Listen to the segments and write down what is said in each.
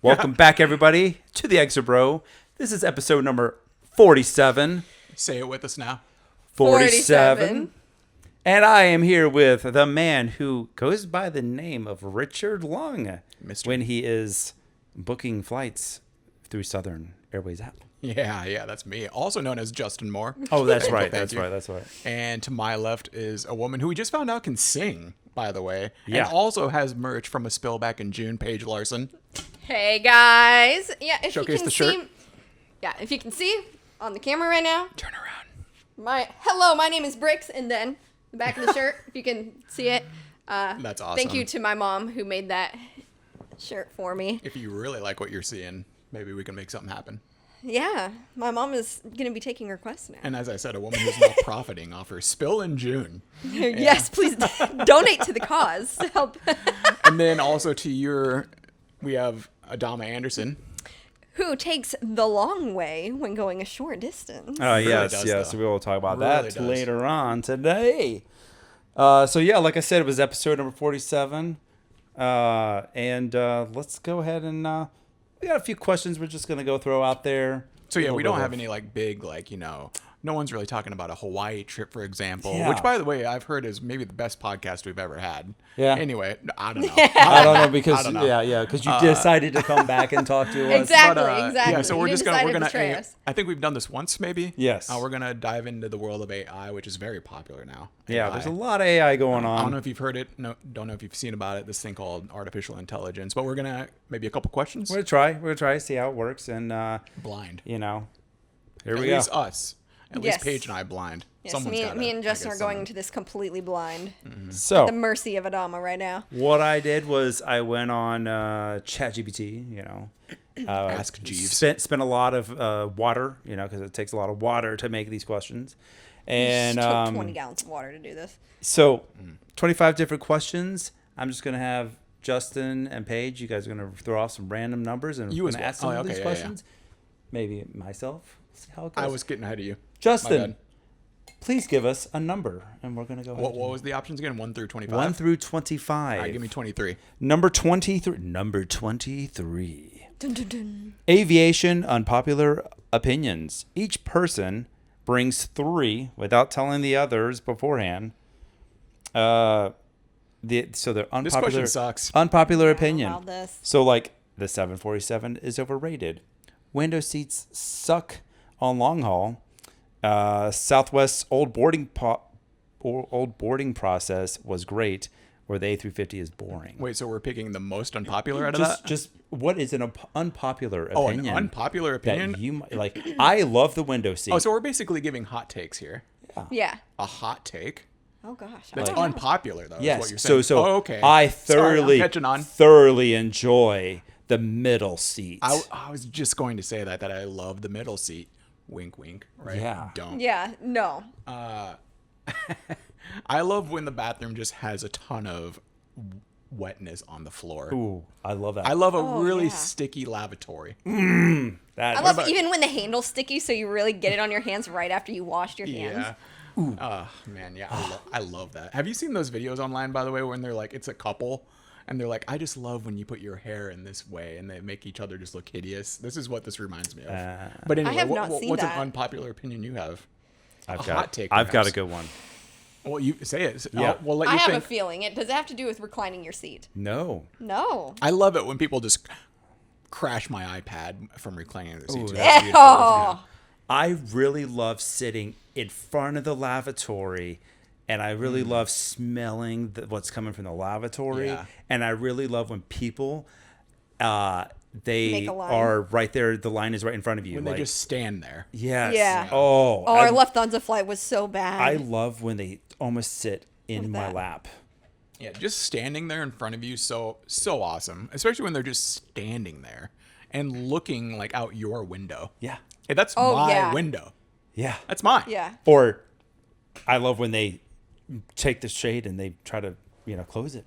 Welcome back, everybody, to the Extra Bro. This is episode number 47. Say it with us now. 47. And I am here with the man who goes by the name of Richard Long when he is booking flights through Southern Airways app. Yeah, that's me. Also known as Justin Moore. Oh, that's right. That's right. And to my left is a woman who we just found out can sing, by the way. Yeah. And also has merch from a spill back in June, Paige Larson. Hey guys. Yeah, if Showcase you can the shirt. see. Yeah, if you can see on the camera right now. Turn around. My name is Bricks, and then the back of the shirt, if you can see it. That's awesome. Thank you to my mom who made that shirt for me. If you really like what you're seeing, maybe we can make something happen. Yeah, my mom is going to be taking requests now. And as I said, a woman who's now profiting off her spill in June. Yes, please donate to the cause to help. And then also we have Adama Anderson. Who takes the long way when going a short distance. Oh, yes. Though. We will talk about Really that does. later on today. Like I said, it was episode number 47. Let's go ahead and we got a few questions we're just going to throw out there. So yeah, we don't have any big no one's really talking about a Hawaii trip, for example, Yeah. which by the way, I've heard is maybe the best podcast we've ever had. Yeah. Anyway, I don't know. I don't know because I don't know. because you decided to come back and talk to us. Exactly. Yeah, so You we're just decided we're to gonna. betray us. I think we've done this once, maybe. Yes. We're gonna dive into the world of AI, which is very popular now. Yeah, AI. there's a lot of AI going on. I don't know if you've heard it. No, don't know if you've seen about it. This thing called artificial intelligence. But we're gonna maybe a couple questions. We're gonna try, see how it works, and Blind. here At we go. least us. At least Yes. Paige and I blind. Yes, Someone's gotta, me and I Justin guess are going someone- into this completely blind. So At the mercy of Adama right now. what I did was I went on ChatGPT. Ask Jeeves. Spent a lot of water, because it takes a lot of water to make these questions, and Just took 20 gallons of water to do this. So 25 different questions. I'm just gonna have Justin and Paige. You guys are gonna throw off some random numbers, and You we're as gonna well. ask some Oh, of okay, these yeah, questions. Maybe myself. See how it goes. I was getting ahead of you. My Justin, bad. please give us a number, and we're gonna go. What was the options again? 1 through 25? 1 through 25. All right, give me 23. Number 23. Number 23. Dun, dun, dun. Aviation unpopular opinions. Each person brings 3 without telling the others beforehand. So they're unpopular. This question sucks. Unpopular I don't know opinion. about this. So the 747 is overrated. Window seats suck on long haul. Southwest's old boarding process was great, where the A350 is boring. Wait, so we're picking the most unpopular out of that? Just what is an unpopular Oh, opinion? an unpopular opinion? That you might- like. I love the window seat. Oh, so we're basically giving hot takes here. Yeah. A hot take? Oh gosh. That's I don't know. unpopular, though, is yes. what you're saying. So oh, okay. I Sorry, I'm catching on. thoroughly enjoy the middle seat. I was just going to say that I love the middle seat. Wink, wink. Right? Yeah. Don't. Yeah. No. I love when the bathroom just has a ton of wetness on the floor. Ooh, I love that. I love a Oh, really yeah. sticky lavatory. that. I love even when the handle's sticky, so you really get it on your hands right after you washed your hands. Yeah. Oh, man, yeah. I love that. Have you seen those videos online, by the way, when they're like, it's a couple, and they're like, I just love when you put your hair in this way, and they make each other just look hideous. This is what this reminds me of. But anyway, have not seen what's that. an unpopular opinion you have? I've hot take, I've got a perhaps. good one. Well, you say it. Yeah. We'll let you I have think. a feeling. Does it have to do with reclining your seat? No. No. I love it when people just crash my iPad from reclining their seats. Ooh, That's beautiful. Oh. I really love sitting in front of the lavatory, and I really love smelling what's coming from the lavatory. Yeah. And I really love when people, they Make a line. are right there. The line is right in front of you. When they just stand there. yes. Yeah. Oh, Oh, our Lufthansa flight was so bad. I love when they almost sit in With my that. lap. Yeah, just standing there in front of you, so awesome. Especially when they're just standing there and looking like out your window. Yeah. Hey, that's Oh, my yeah. window. Yeah. That's mine. Yeah. Or I love when they take the shade and they try to, close it.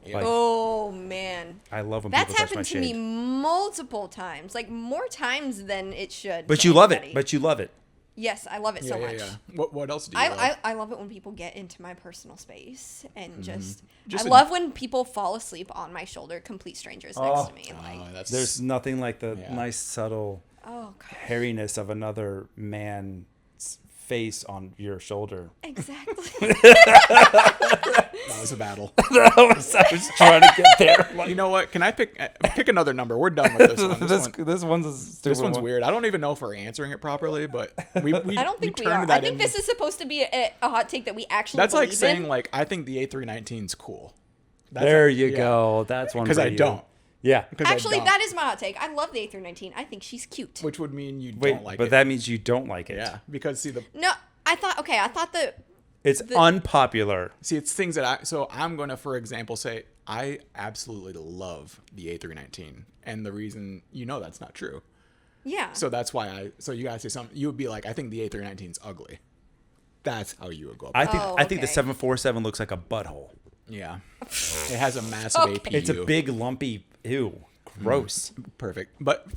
Yeah. Like, Oh man. I love when That's people touch my happened to me shade. multiple times, like more times than it should. But to you love it. anybody. But you love it. Yes, I love it so much. What else do you love? I love it when people get into my personal space and just I Just love when people fall asleep on my shoulder, complete strangers next to me. Like, There's nothing like the nice subtle oh gosh. hairiness of another man's face on your shoulder. Exactly. That was a battle. I was trying to get there. You know what? Can I pick another number? We're done with this one. This one's weird. I don't even know if we're answering it properly, but I don't think we are. I think this is supposed to be a hot take that we actually That's like believe saying in. like I think the A319's cool. There you go. That's one. Because I don't. Yeah. Actually, that is my hot take. I love the A319. I think she's cute. Which would mean you Wait, don't like it. but that means you don't like it. Yeah, because see No, I thought it's unpopular. See, it's things that I'm going to, for example, say I absolutely love the A319. And the reason, that's not true. Yeah. So that's why so you got to say something. You would be like, I think the A319's ugly. That's how you would go about it. I think the 747 looks like a butthole. Yeah. It has a massive APU. It's a big lumpy, ew, gross. Perfect. But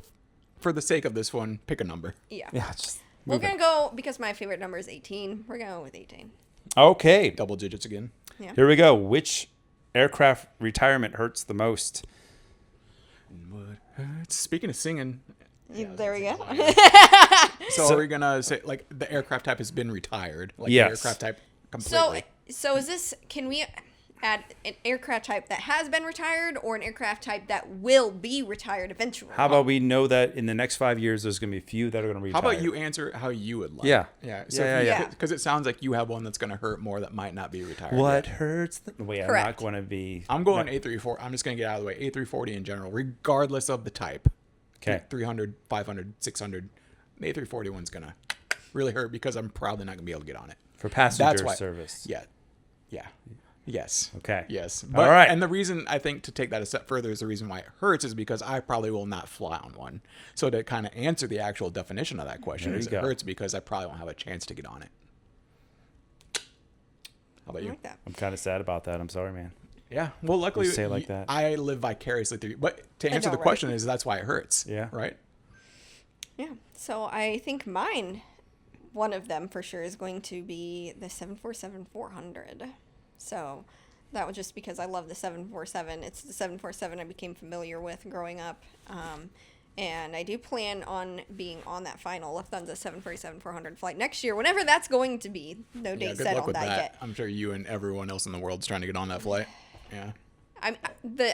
for the sake of this one, pick a number. Yeah. Yeah, just We're going to go, because my favorite number is 18. We're going to go with 18. Okay. Double digits again. Yeah. Here we go. Which aircraft retirement hurts the most? What hurts? Speaking of singing. There we go. So are we going to say, like, the aircraft type has been retired? Like, yes. The aircraft type completely. So is this, can we add an aircraft type that has been retired or an aircraft type that will be retired eventually? How about we know that in the next 5 years, there's going to be a few that are going to retire? How about you answer how you would like? Yeah. Yeah. Yeah. Because it sounds like you have one that's going to hurt more that might not be retired. What yet. hurts? Wait, Correct. I'm not going to be. I'm going A34. I'm just going to get out of the way. A340 in general, regardless of the type. Okay. 300, 500, 600. The A340 one's going to really hurt because I'm probably not going to be able to get on it. For passenger That's why, service. Yeah. Yeah. Yes. Okay. Yes. All right. And the reason I think to take that a step further is the reason why it hurts is because I probably will not fly on one. So to kind of answer the actual definition of that question is it hurts because I probably won't have a chance to get on it. How about you? I like that. I'm kind of sad about that. I'm sorry, man. Yeah. Well, luckily, You say it like that. I live vicariously through you. But to answer know, the right? question is that's why it hurts. Yeah. Right? Yeah. So I think one of them for sure is going to be the 747-400. So that was just because I love the 747. It's the 747 I became familiar with growing up. And I do plan on being on that final Lufthansa 747-400 flight next year, whenever that's going to be. No date good set luck on with that that. yet. I'm sure you and everyone else in the world is trying to get on that flight. Yeah.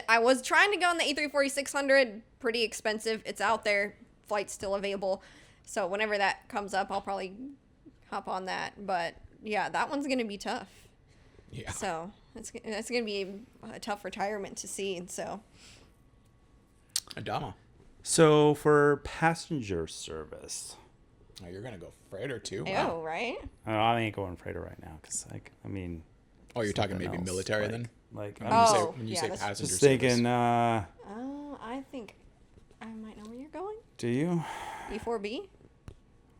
I was trying to go on the A340-600. Pretty expensive. It's out there. Flight's still available. So whenever that comes up, I'll probably hop on that. But yeah, that one's going to be tough. Yeah. So that's going to be a tough retirement to see. And so. Adama. So for passenger service. Oh, you're going to go freighter too? Oh, right? I ain't going freighter right now because, Oh, you're talking something maybe else, military like- then? Like, When you say that's- passenger just service. thinking, Oh, I think I might know where you're going. do you? E4B?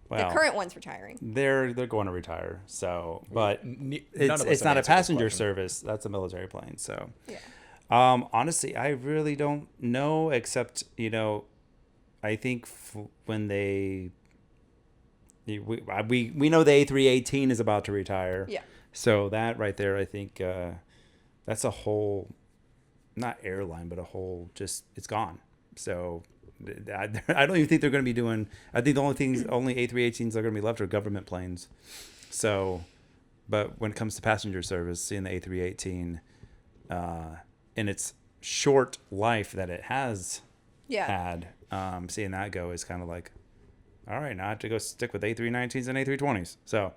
Well, The current one's retiring. they're going to retire. So, but None of us it's have not a answered this passenger question. service. That's a military plane. So, Yeah. honestly, I really don't know. Except I think when we know the A318 is about to retire. Yeah. So that right there, I think that's a whole, not airline, but a whole it's gone. So I don't even think they're going to be doing. I think the only A318s that are going to be left are government planes. So, but when it comes to passenger service, seeing the A318 in its short life that it has had, seeing that go is kind of like, all right, now I have to go stick with A319s and A320s. So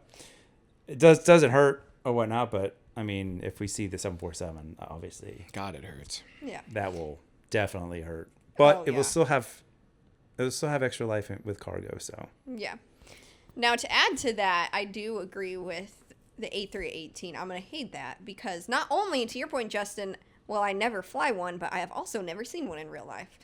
it doesn't hurt or whatnot, but I mean, if we see the 747, obviously, God, it hurts. Yeah. that will definitely hurt. But Oh, it yeah. will still have extra life with cargo. So Yeah. Now, to add to that, I do agree with the A318. I'm going to hate that because not only, to your point, Justin, well, I never fly one, but I have also never seen one in real life.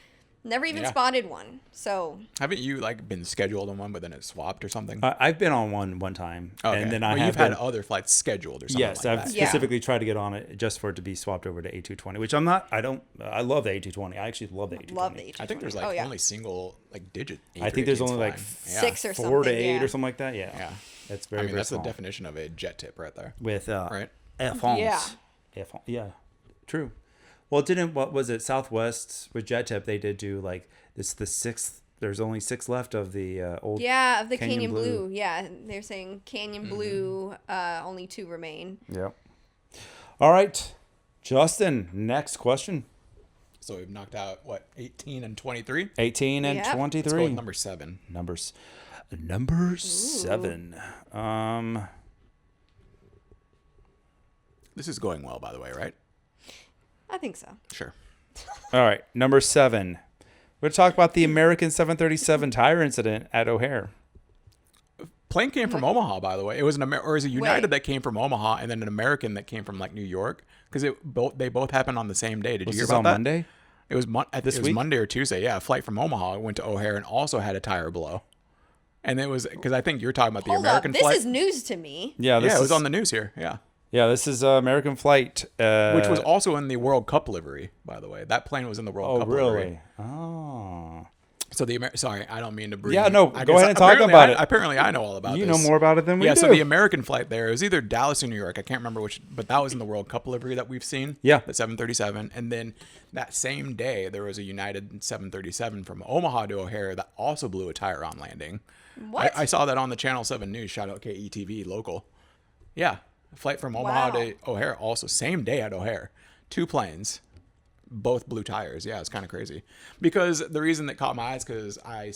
Never even Yeah. spotted one. So Haven't you like been scheduled on one, but then it swapped or something? I've been on one time, Okay. and then I But have you've been, had other flights scheduled or something yes, like I've that. Yeah. specifically tried to get on it just for it to be swapped over to A220, which I'm not. I don't. I love the A220. I actually love the A220. love the A220. I think there's like only single like digit. I think there's only like flying. 6 or 4 something. to 8 yeah. or something like that. Yeah. Yeah. That's very, I mean, very that's small. the definition of a jet tip right there. With Right. Air France. Yeah. Yeah. True. Well, what was it? Southwest with jet tip, they did do like it's the 6th. There's only 6 left of the old. Yeah, of the Canyon Canyon Blue. Blue. Yeah, they're saying Canyon Blue. Only 2 remain. Yep. All right, Justin. Next question. So we've knocked out what 18 and 23. 18 and Yep. Let's go 23. with number 7. Number 7. This is going well, by the way, right? I think so. Sure. All right, number 7. We're going to talk about the American 737 tire incident at O'Hare. Plane came from Omaha, by the way. It was or is it United Wait. that came from Omaha, and then an American that came from like New York? Because they both happened on the same day. Did Was you hear this about on that? Monday? It was This week? Monday or Tuesday. Yeah, a flight from Omaha went to O'Hare and also had a tire blow. And it was because I think you're talking about the Hold American up, this flight. is news to me. Yeah, Yeah, it was on the news here. Yeah. Yeah, this is American flight. Which was also in the World Cup livery, by the way. That plane was in the World Cup livery. really? Oh. So sorry, I don't mean to bring. Yeah, no, I go guess ahead and talk apparently about I- it. Apparently, I know all about You this. know more about it than we Yeah, do. so the American flight there, it was either Dallas or New York. I can't remember which, but that was in the World Cup livery that we've seen. Yeah. The 737. And then that same day, there was a United 737 from Omaha to O'Hare that also blew a tire on landing. What? I saw that on the Channel 7 News. Shout out KETV local. Yeah. A flight from Omaha to O'Hare also. Same day at O'Hare. 2 planes. Both blue tires. Yeah, it's kind of crazy. Because the reason that caught my eyes because I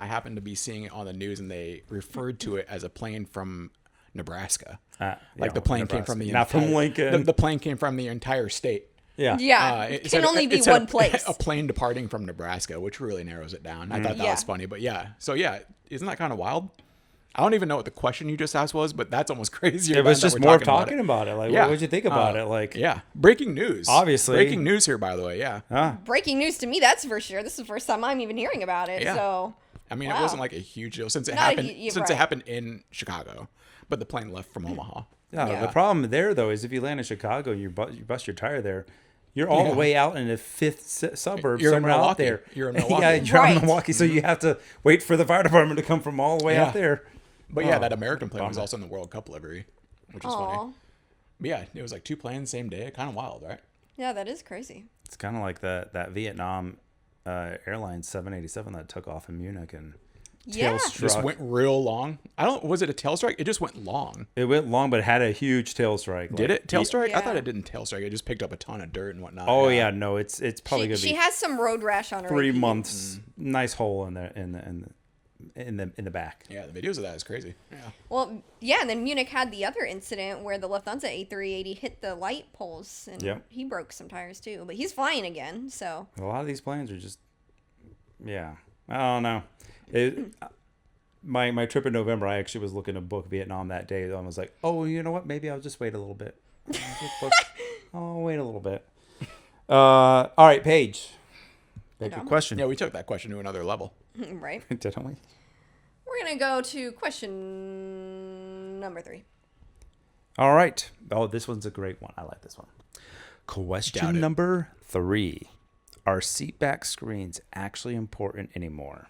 happened to be seeing it on the news and they referred to it as a plane from Nebraska. Like the plane came from the not from Lincoln. The plane came from the entire state. Yeah. Yeah, It it said- can only be it said one place. A plane departing from Nebraska, which really narrows it down. I thought that Yeah. was funny, but yeah. So yeah, isn't that kind of wild? I don't even know what the question you just asked was, but that's almost crazier. It was that just we're more of about talking it. about it. Like, Yeah. what would you think about it? Like, Yeah, breaking news. Obviously. breaking news here, by the way. Yeah, Breaking news to me, that's for sure. This is the first time I'm even hearing about it. Yeah. So I mean, Wow. it wasn't like a huge deal since it Not a happened. hu- Since right. it happened in Chicago, but the plane left from Omaha. yeah, Yeah. the problem there, though, is if you land in Chicago and you bust your tire there, you're all the way out in the 5th suburb, You're in somewhere out Milwaukee. there. You're in yeah, Milwaukee. Mm-hmm. you're out in Right. Milwaukee, so you have to wait for the fire department to come from all the way out Yeah. there. But yeah, Oh, that American plane was bummer. also in the World Cup livery, which is Aw. funny. But yeah, it was like 2 planes same day. Kind of wild, right? yeah, that is crazy. It's kind of like that Vietnam Airlines 787 that took off in Munich and Yeah. tail Just struck. went real long. Was it a tail strike? It just went long. It went long, but it had a huge tail strike. Did it tail strike? I Yeah. thought it didn't tail strike. It just picked up a ton of dirt and whatnot. Oh yeah, no, it's probably She, gonna she be has some road rash on her. 3 AP. months. Nice hole in the back. Yeah, the videos of that is crazy. Yeah. Well, yeah, and then Munich had the other incident where the Lufthansa A380 hit the light poles and Yep. he broke some tires too. But he's flying again, so A lot of these planes are just, yeah, I don't know. My trip in November, I actually was looking to book Vietnam that day. And I was like, oh, you know what? Maybe I'll just wait a little bit. I'll wait a little bit. All right, Paige. Make your Adama. question. Yeah, we took that question to another level. right. Didn't we? We're gonna go to question number 3. All right. Oh, this one's a great one. I like this one. Doubt Question it. number 3. Are seatback screens actually important anymore?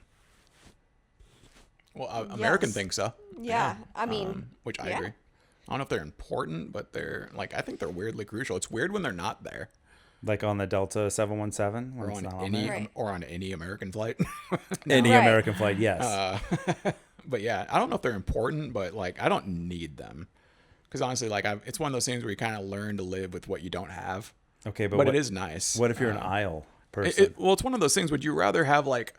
Well, American Yes. thinks so. Yeah, I mean, Which I yeah. agree. I don't know if they're important, but I think they're weirdly crucial. It's weird when they're not there. Like on the Delta 717 when Or it's on not on any there? Right. or on any American flight. Any Right. American flight, yes. But yeah, I don't know if they're important, but like I don't need them. Because honestly, like it's one of those things where you kind of learn to live with what you don't have. Okay, But what, it is nice. What if you're an aisle person? Well, it's one of those things. Would you rather have like?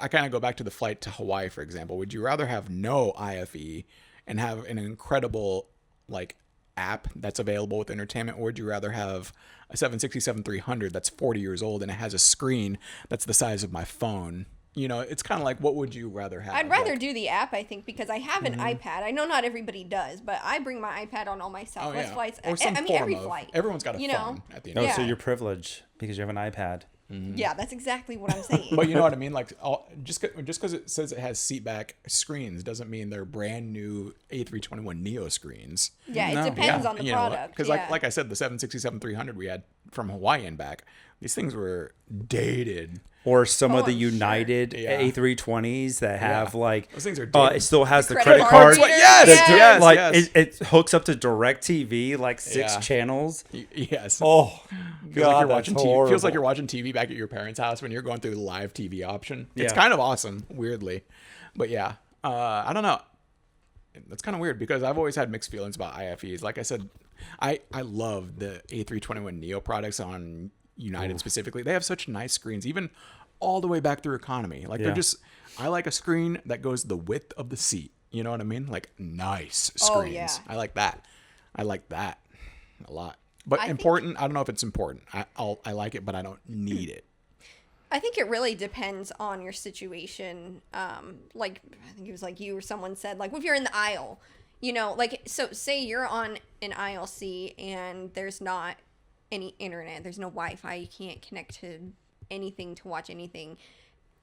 I kind of go back to the flight to Hawaii, for example. Would you rather have no IFE and have an incredible like app that's available with entertainment, or would you rather have a 767-300 that's 40 years old and it has a screen that's the size of my phone? You know, it's kind of like, what would you rather have? I'd rather Like, do the app, I think, because I have an Mm-hmm. iPad. I know not everybody does, but I bring my iPad on all my Southwest flights. Or some I mean, form every of- flight. Everyone's got a you phone know? at the end Oh, of the so Yeah. you're privileged because you have an iPad. Yeah, that's exactly what I'm saying. But you know what I mean? Like, just because it says it has seat back screens doesn't mean they're brand new A321 Neo screens. Yeah, it No. depends on the product. Because like I said, the 767-300 we had from Hawaii and back, these things were dated. Or some of the I'm sure. United A320s that have like, Those things are it dated. still has the Credit credit card card. reader? Yes, Yeah. yes, Like yes. it hooks up to direct TV, like 6 channels. Yes. Oh, Feels God, like you're watching that's TV. Feels horrible. like you're watching TV back at your parents' house when you're going through the live TV option. It's Yeah. kind of awesome, weirdly. But yeah, I don't know. That's kind of weird because I've always had mixed feelings about IFEs. Like I said, I love the A321 Neo products on United specifically. They have such nice screens, even all the way back through economy. Like they're just, I like a screen that goes the width of the seat. You know what I mean? Like nice screens. Oh, yeah. I like that. I like that a lot. But I think- important, I don't know if it's important. I like it, but I don't need it. I think it really depends on your situation. Like, I think it was like you or someone said, like, if you're in the aisle, you know, like, so say you're on an aisle seat and there's not any internet, there's no Wi-Fi, you can't connect to anything to watch anything,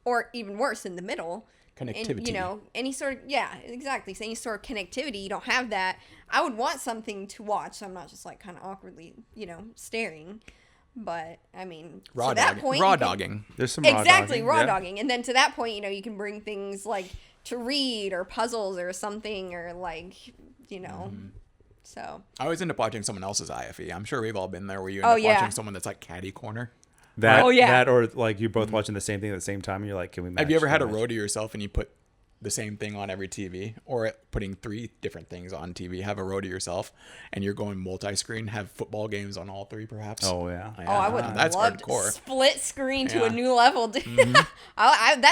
or even worse, in the middle. Connectivity. And, you know, any sort of, yeah, exactly. So any sort of connectivity, you don't have that. I would want something to watch, so I'm not just, like, kind of awkwardly, you know, staring. But, I mean, Raw to that dogging. point... Raw you can- dogging. There's some Exactly, raw yeah. dogging. And then to that point, you know, you can bring things like to read or puzzles or something, or like, you know, so. I always end up watching someone else's IFE. I'm sure we've all been there where you end Oh, up yeah. watching someone that's like catty corner. That, Oh, yeah. that, or like you're both watching the same thing at the same time, and you're like, can we match? Have you ever had a Can we match? row to yourself and you put the same thing on every TV, or putting 3 different things on TV? Have a row to yourself and you're going multi-screen, have football games on all 3 perhaps? Oh, yeah. Oh, I would That's love hardcore. split screen to Yeah. a new level, dude.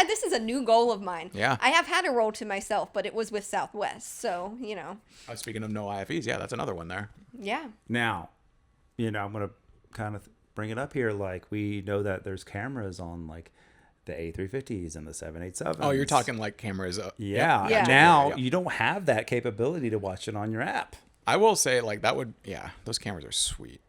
This is a new goal of mine. Yeah. I have had a roll to myself, but it was with Southwest, so you know. Speaking of no IFEs, yeah, that's another one there. Yeah. Now, you know, I'm going to kind of bring it up here. Like, we know that there's cameras on, like, the A350s and the 787s. Oh, you're talking like cameras. Yeah. Yeah. Now, Yeah. you don't have that capability to watch it on your app. I will say, like, that would, yeah, those cameras are sweet.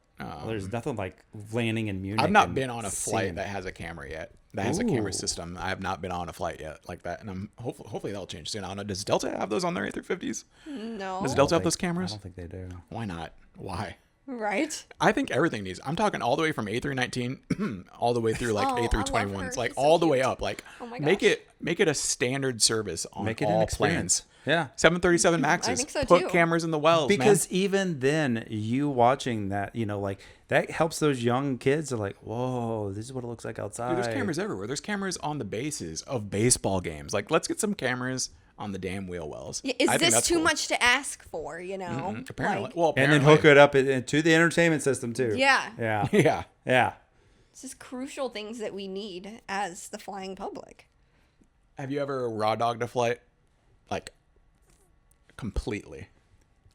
There's nothing like landing in Munich. I've not and been on a flight seeing- that has a camera yet. That has a camera Ooh. system. I have not been on a flight yet like that, and I'm hopefully that'll change soon. I don't know. Does Delta have those on their A350s? No. Does Delta have I those I cameras? don't think they do. Why not? Why? Right. I think everything needs. I'm talking all the way from A319 all the way through like Oh, I love her. A321s, like She's so all the way cute. up. Like Oh my make gosh. it a standard service on Make it all an experience. planes. Yeah. 737 Maxes. I think so, Put too. cameras in the wells, Because man. even then, you watching that, you know, like, that helps those young kids. Are like, whoa, this is what it looks like outside. Dude, there's cameras everywhere. There's cameras on the bases of baseball games. Like, let's get some cameras on the damn wheel wells. Yeah, I is think this that's too cool. much to ask for, you know? Apparently. Like, Well, And then hook it up to the entertainment system, too. Yeah. Yeah. Yeah. Yeah. It's just crucial things that we need as the flying public. Have you ever raw dogged a flight? Like, completely.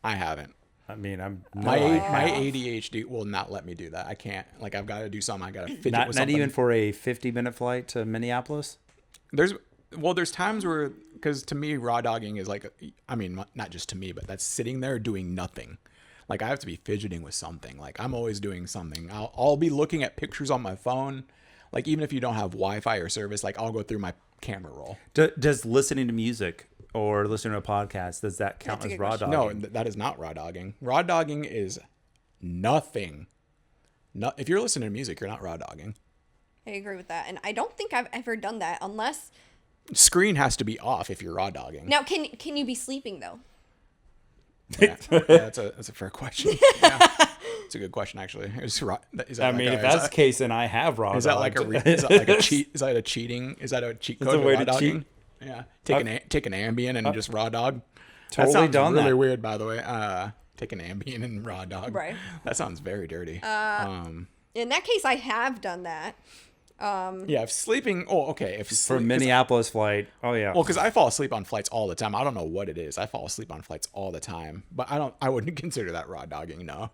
I haven't. I mean, I'm My no, I my have. ADHD will not let me do that. I can't. Like, I've got to do something. I got to fidget Not with not something. even for a 50-minute flight to Minneapolis. There's times where, because to me, raw dogging is like, I mean, not just to me, but that's sitting there doing nothing. Like, I have to be fidgeting with something. Like, I'm always doing something. I'll be looking at pictures on my phone. Like, even if you don't have Wi-Fi or service, like, I'll go through my camera roll. Does listening to music or listening to a podcast, does that count That's a as good raw question. dogging? No, that is not raw dogging. Raw dogging is nothing. No, if you're listening to music, you're not raw dogging. I agree with that. And I don't think I've ever done that unless... Screen has to be off if you're raw dogging. Now, can you be sleeping, though? Yeah, that's a fair question. Yeah. It's a good question, actually. Is that I like mean, a- if is that's that- the case, then I have raw Is that like a dogged. is that like a cheat? Is that a cheating? Is that a cheat That's code a way raw to dogging? cheat. Yeah, take an Ambien and just raw dog. Totally that sounds done really that. weird, by the way. Take an Ambien and raw dog. Right. That sounds very dirty. In that case, I have done that. Yeah, if sleeping. Oh, okay. If For sleep, Minneapolis flight. Oh, yeah. well, because I fall asleep on flights all the time. I don't know what it is. I fall asleep on flights all the time, but I wouldn't consider that raw dogging. No.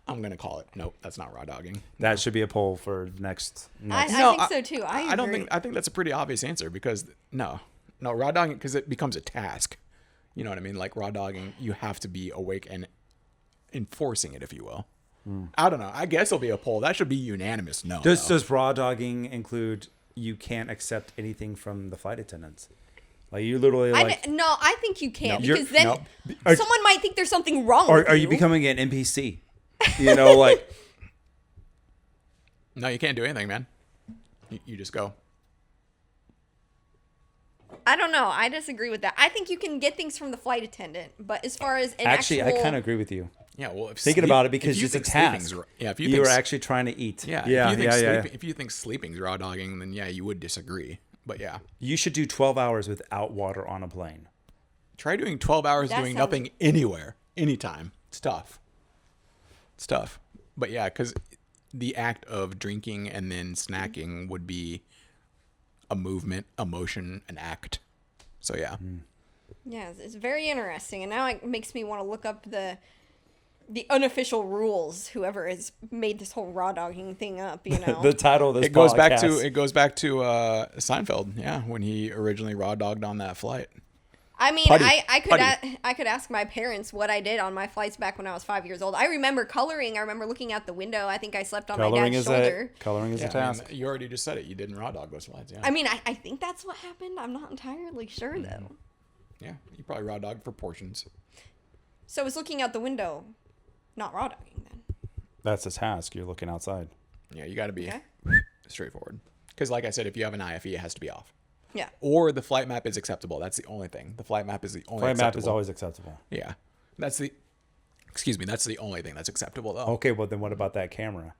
I'm gonna call it. Nope, that's not raw dogging. That should be a poll for next. I No, think so, too. I don't agree. think. I think that's a pretty obvious answer because no, raw dogging because it becomes a task. You know what I mean? Like raw dogging, you have to be awake and enforcing it, if you will. I don't know. I guess it'll be a poll. That should be unanimous. No. Does raw dogging include you can't accept anything from the flight attendants? Like you literally like... No, I think you can. No. Because then No. someone might think there's something wrong Or with are you becoming an NPC? You know, like... No, you can't do anything, man. You just go. I don't know. I disagree with that. I think you can get things from the flight attendant, but as far as an Actually, actual... I kind of agree with you. Yeah, well, Thinking about it because it's a task. Yeah, if you You're think, actually trying to eat. yeah, Yeah. if you think sleeping's raw dogging, then yeah, you would disagree. But yeah, You should do 12 hours without water on a plane. try doing 12 hours That doing sounds- nothing anywhere, anytime. It's tough. It's tough. But yeah, because the act of drinking and then snacking would be a movement, a motion, an act. So yeah. Yeah, it's very interesting, and now it makes me want to look up the unofficial rules. Whoever has made this whole raw dogging thing up, you know. The title of this It goes back podcast. to Seinfeld, yeah, when he originally raw dogged on that flight. I mean, Putty. I could ask my parents what I did on my flights back when I was 5 years old. I remember coloring. I remember looking out the window. I think I slept on my dad's shoulder. Coloring is a Yeah, task. you already just said it. You didn't raw dog those flights. Yeah. I mean, I think that's what happened. I'm not entirely sure though. Yeah, you probably raw dog for portions. So it's looking out the window, not raw dogging then. That's a task. You're looking outside. Yeah, you got to be Okay. straightforward. Because like I said, if you have an IFE, it has to be off. Yeah. Or the flight map is acceptable. That's the only thing. The flight map is the only Flight map acceptable. is always acceptable. Yeah. That's the only thing that's acceptable though. Okay, well then what about that camera?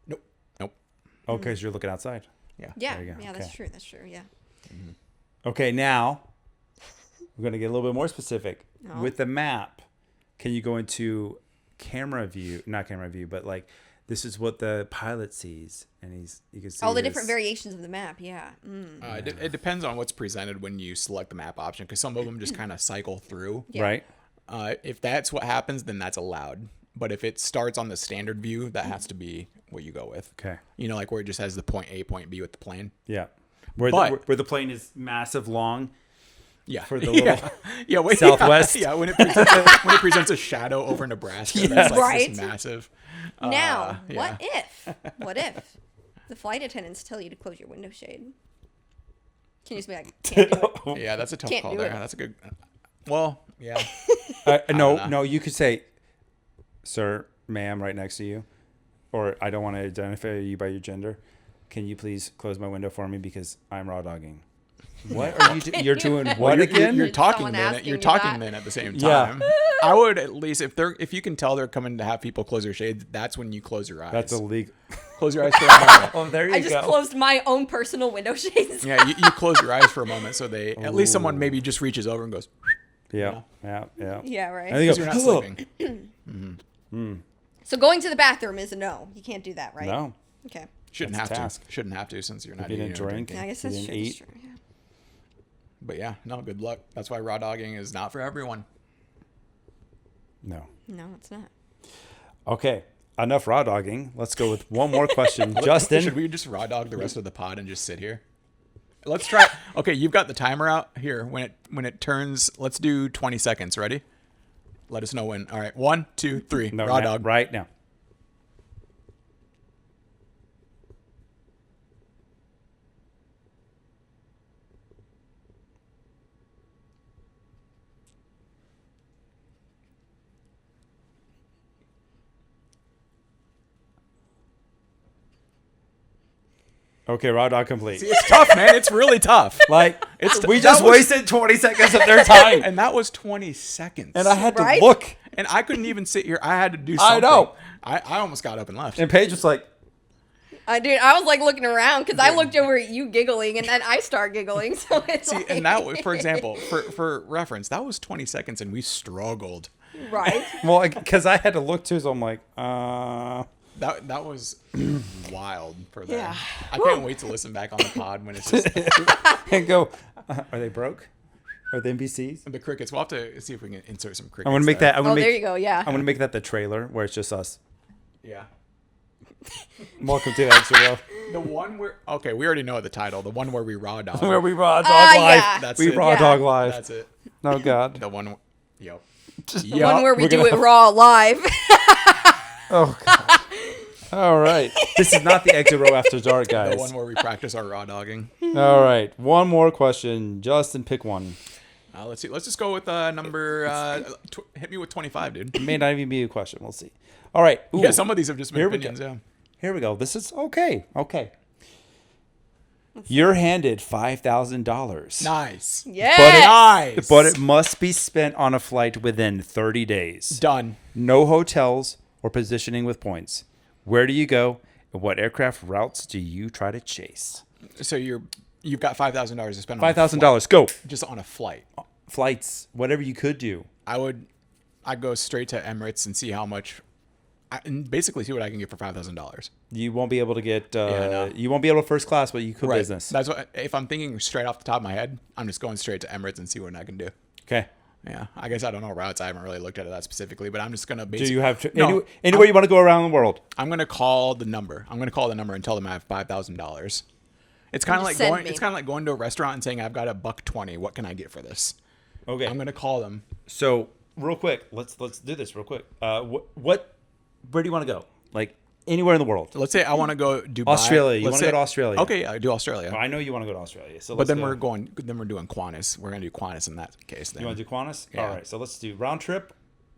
Nope. Nope. Oh, because you're looking outside. Yeah. Yeah. There you go. Yeah, Okay. that's true. That's true. Yeah. Okay, now we're going to get a little bit more specific. No. With the map, can you go into camera view, not camera view, but like this is what the pilot sees, and you can see All the his- different variations of the map. Yeah. Mm. It depends on what's presented when you select the map option, because some of them just kind of cycle through. Yeah. Right? If that's what happens, then that's allowed. But if it starts on the standard view, that has to be what you go with. Okay. You know, like where it just has the point A, point B with the plane. Yeah. But- Where the plane is massive, long. Yeah. For the little wait, Southwest. Yeah, when it presents a shadow over Nebraska, that's like Right. this massive. Now, yeah. what if the flight attendants tell you to close your window shade? Can you just be like, can't do it? Yeah, that's a tough Can't call do there. it. That's a good. Well, yeah. No, know. you could say, sir, ma'am, right next to you, or I don't want to identify you by your gender. Can you please close my window for me because I'm raw dogging? What are you doing? You're doing what again? You're Did talking someone then. asking You're you talking that? then at the same Yeah. time. I would at least if you can tell they're coming to have people close their shades. That's when you close your eyes. That's illegal. Close your eyes for a moment. Oh, there you I just go. closed my own personal window shades. Yeah, you close your eyes for a moment, so they at least someone maybe just reaches over and goes. Yeah. Yeah, right. And they Because go, you're not sleeping. So going to the bathroom is a no. You can't do that, right? No. Okay. Shouldn't That's a have task. to. Shouldn't have to since you're not you eating didn't or drink. drinking. Yeah, I guess You that's true. didn't That's eat. true. Yeah. But yeah, no, good luck. That's why raw dogging is not for everyone. No. No, it's not. Okay. Enough raw dogging. Let's go with one more question. Justin. Should we just raw dog the rest of the pod and just sit here? Let's try. Okay, you've got the timer out here. When it turns, let's do 20 seconds. Ready? Let us know when. All right, 1, 2, 3. No, raw now- dog. right now. Okay, raw dog complete. It's tough, man. It's really tough. Like we that just was- wasted 20 seconds of their time, And that was 20 seconds. and I had to Right? look. And I couldn't even sit here. I had to do I something. know. I almost got up and left. And Paige was like, I was like looking around because I looked over at you giggling and then I start giggling. So it's See, like, and that was, for example, for reference, that was 20 seconds, and we struggled. right? well, because I had to look too, so I'm like, That was wild for them. Yeah. I can't wait to listen back on the pod when it's just and go, are they broke? Are they NPCs? the crickets. We'll have to see if we can insert some crickets. I'm gonna make there. that. I'm gonna Oh, make, there you go. Yeah. I'm gonna make that the trailer where it's just us. Yeah. Welcome to the extra row. The one where we already know the title. The one where we raw dog. Where we raw dog live. yeah. That's We it. raw Yeah. dog live. That's it. Oh God. The one. Yep. The one where we we're do gonna it have- raw live. Oh, God. All right. This is not the Exit Row After Dark, guys. The one where we practice our raw dogging. All right. One more question. Justin, pick one. Let's see. Let's just go with number. Hit me with 25, dude. It may not even be a question. We'll see. All right. Ooh. Yeah, some of these have just been Here we opinions. go. Yeah. Here we go. This is okay. Okay. You're handed $5,000. Nice. Yes. But it must be spent on a flight within 30 days. Done. No hotels or positioning with points. Where do you go? And what aircraft routes do you try to chase? So you've got $5,000 to spend. On $5,000. Go. just on a flight. Flights. Whatever you could do. I'd go straight to Emirates and see how much. And basically see what I can get for $5,000. You won't be able to get. No. You won't be able to first class, but you could business. That's what. If I'm thinking straight off the top of my head, I'm just going straight to Emirates and see what I can do. Okay. Yeah, I guess I don't know routes. I haven't really looked at it that specifically, but I'm just gonna. Do you have to, anywhere you want to go around the world? I'm gonna call the number. I'm gonna call the number and tell them I have $5,000. It's kind of like going. It's kind of like going to a restaurant and saying I've got $120. What can I get for this? Okay. I'm gonna call them. So real quick, let's do this real quick. Where do you want to go? Like anywhere in the world. Let's say I want to go Dubai. Australia. You Let's want to go to Australia? Okay, yeah, I do Australia. Well, I know you want to go to Australia. So But then we're doing Qantas. We're gonna do Qantas in that case. Then. You want to do Qantas? Yeah. All right. So let's do round trip,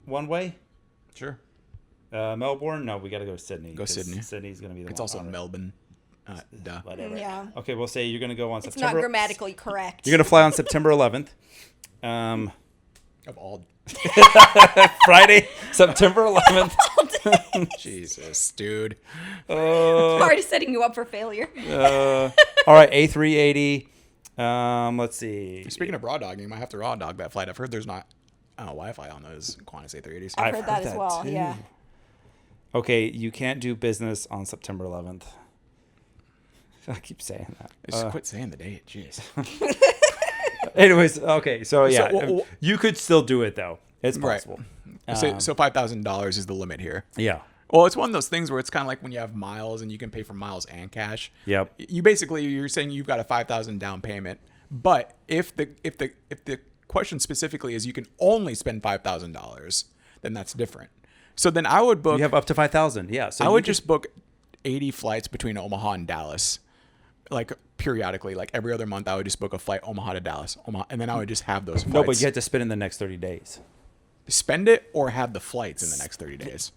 one way. Sure. Melbourne? No, we got to go to Sydney. Go Sydney. Sydney's going to be the It's one. also All right. Melbourne. Duh. Whatever. Yeah. Okay, we'll say you're going to go on It's September. not grammatically correct. You're going to fly on September 11th. Of all. Friday, September 11th. Jesus, dude. Already setting you up for failure. All right, A380. Let's see. Speaking of raw dogging, you might have to raw dog that flight. I've heard there's not Wi-Fi on those Qantas A380s. I've heard that as well. too. Yeah. Okay, you can't do business on September 11th. I keep saying that. Just quit saying the date. Jeez. Anyways, okay, so yeah, So, you could still do it though. It's possible. So $5,000 is the limit here. Yeah. Well, it's one of those things where it's kind of like when you have miles and you can pay for miles and cash. Yep. You're saying you've got a $5,000 down payment, but if the question specifically is you can only spend $5,000, then that's different. So then I would book. You have up to 5,000. Yeah. So I would just book 80 flights between Omaha and Dallas, like periodically, like every other month. I would just book a flight Omaha to Dallas, and then I would just have those flights. No, but you have to spend in the next 30 days. Spend it or have the flights in the next 30 days.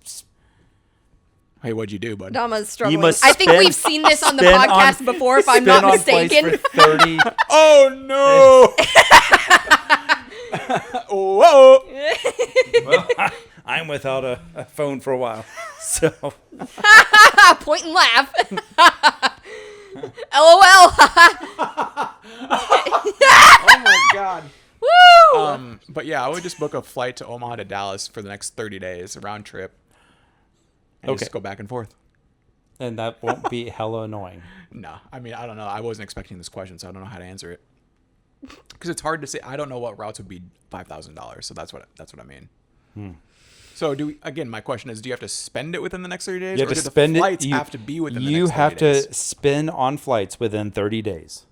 Hey, what'd you do, bud? Dama's struggling. must I think spend- we've seen this on the spend on- podcast before, if I'm Spend not on flights mistaken. for 30. Oh no! Whoa! Well, I'm without a phone for a while, so Point and laugh. LOL. Oh my god. Woo! But yeah, I would just book a flight to Omaha to Dallas for the next 30 days, a round trip, and just go back and forth. and that won't be hella annoying. No, I mean, I don't know. I wasn't expecting this question, so I don't know how to answer it. Because it's hard to say. I don't know what routes would be $5,000, so that's what I mean. So my question is, do you have to spend it within the next 30 days? You have or to do spend the flights it. have to be within the You next 30 have days? to spend on flights within 30 days.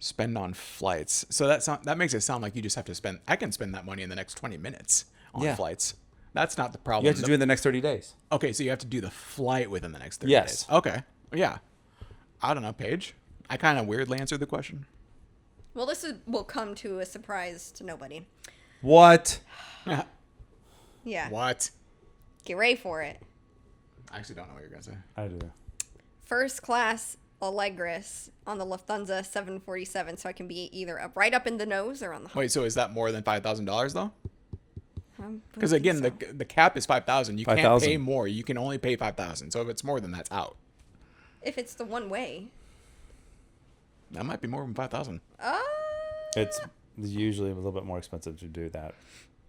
Spend on flights. So that makes it sound like you just have to spend. I can spend that money in the next 20 minutes on flights. That's not the problem. You have to do it in the next 30 days. Okay, so you have to do the flight within the next 30 Yes. days. Okay. Yeah. I don't know, Paige. I kind of weirdly answered the question. Well, will come to a surprise to nobody. What? Yeah. What? Get ready for it. I actually don't know what you're going to say. I do. First class Allegris on the Lufthansa 747, so I can be either right up in the nose or on the. Wait, so is that more than $5,000 though? Because Because again, the cap is 5,000. You can't 5,000. pay more. You can only pay 5,000. So if it's more than that's out. if it's the one way. That might be more than 5,000. It's usually a little bit more expensive to do that.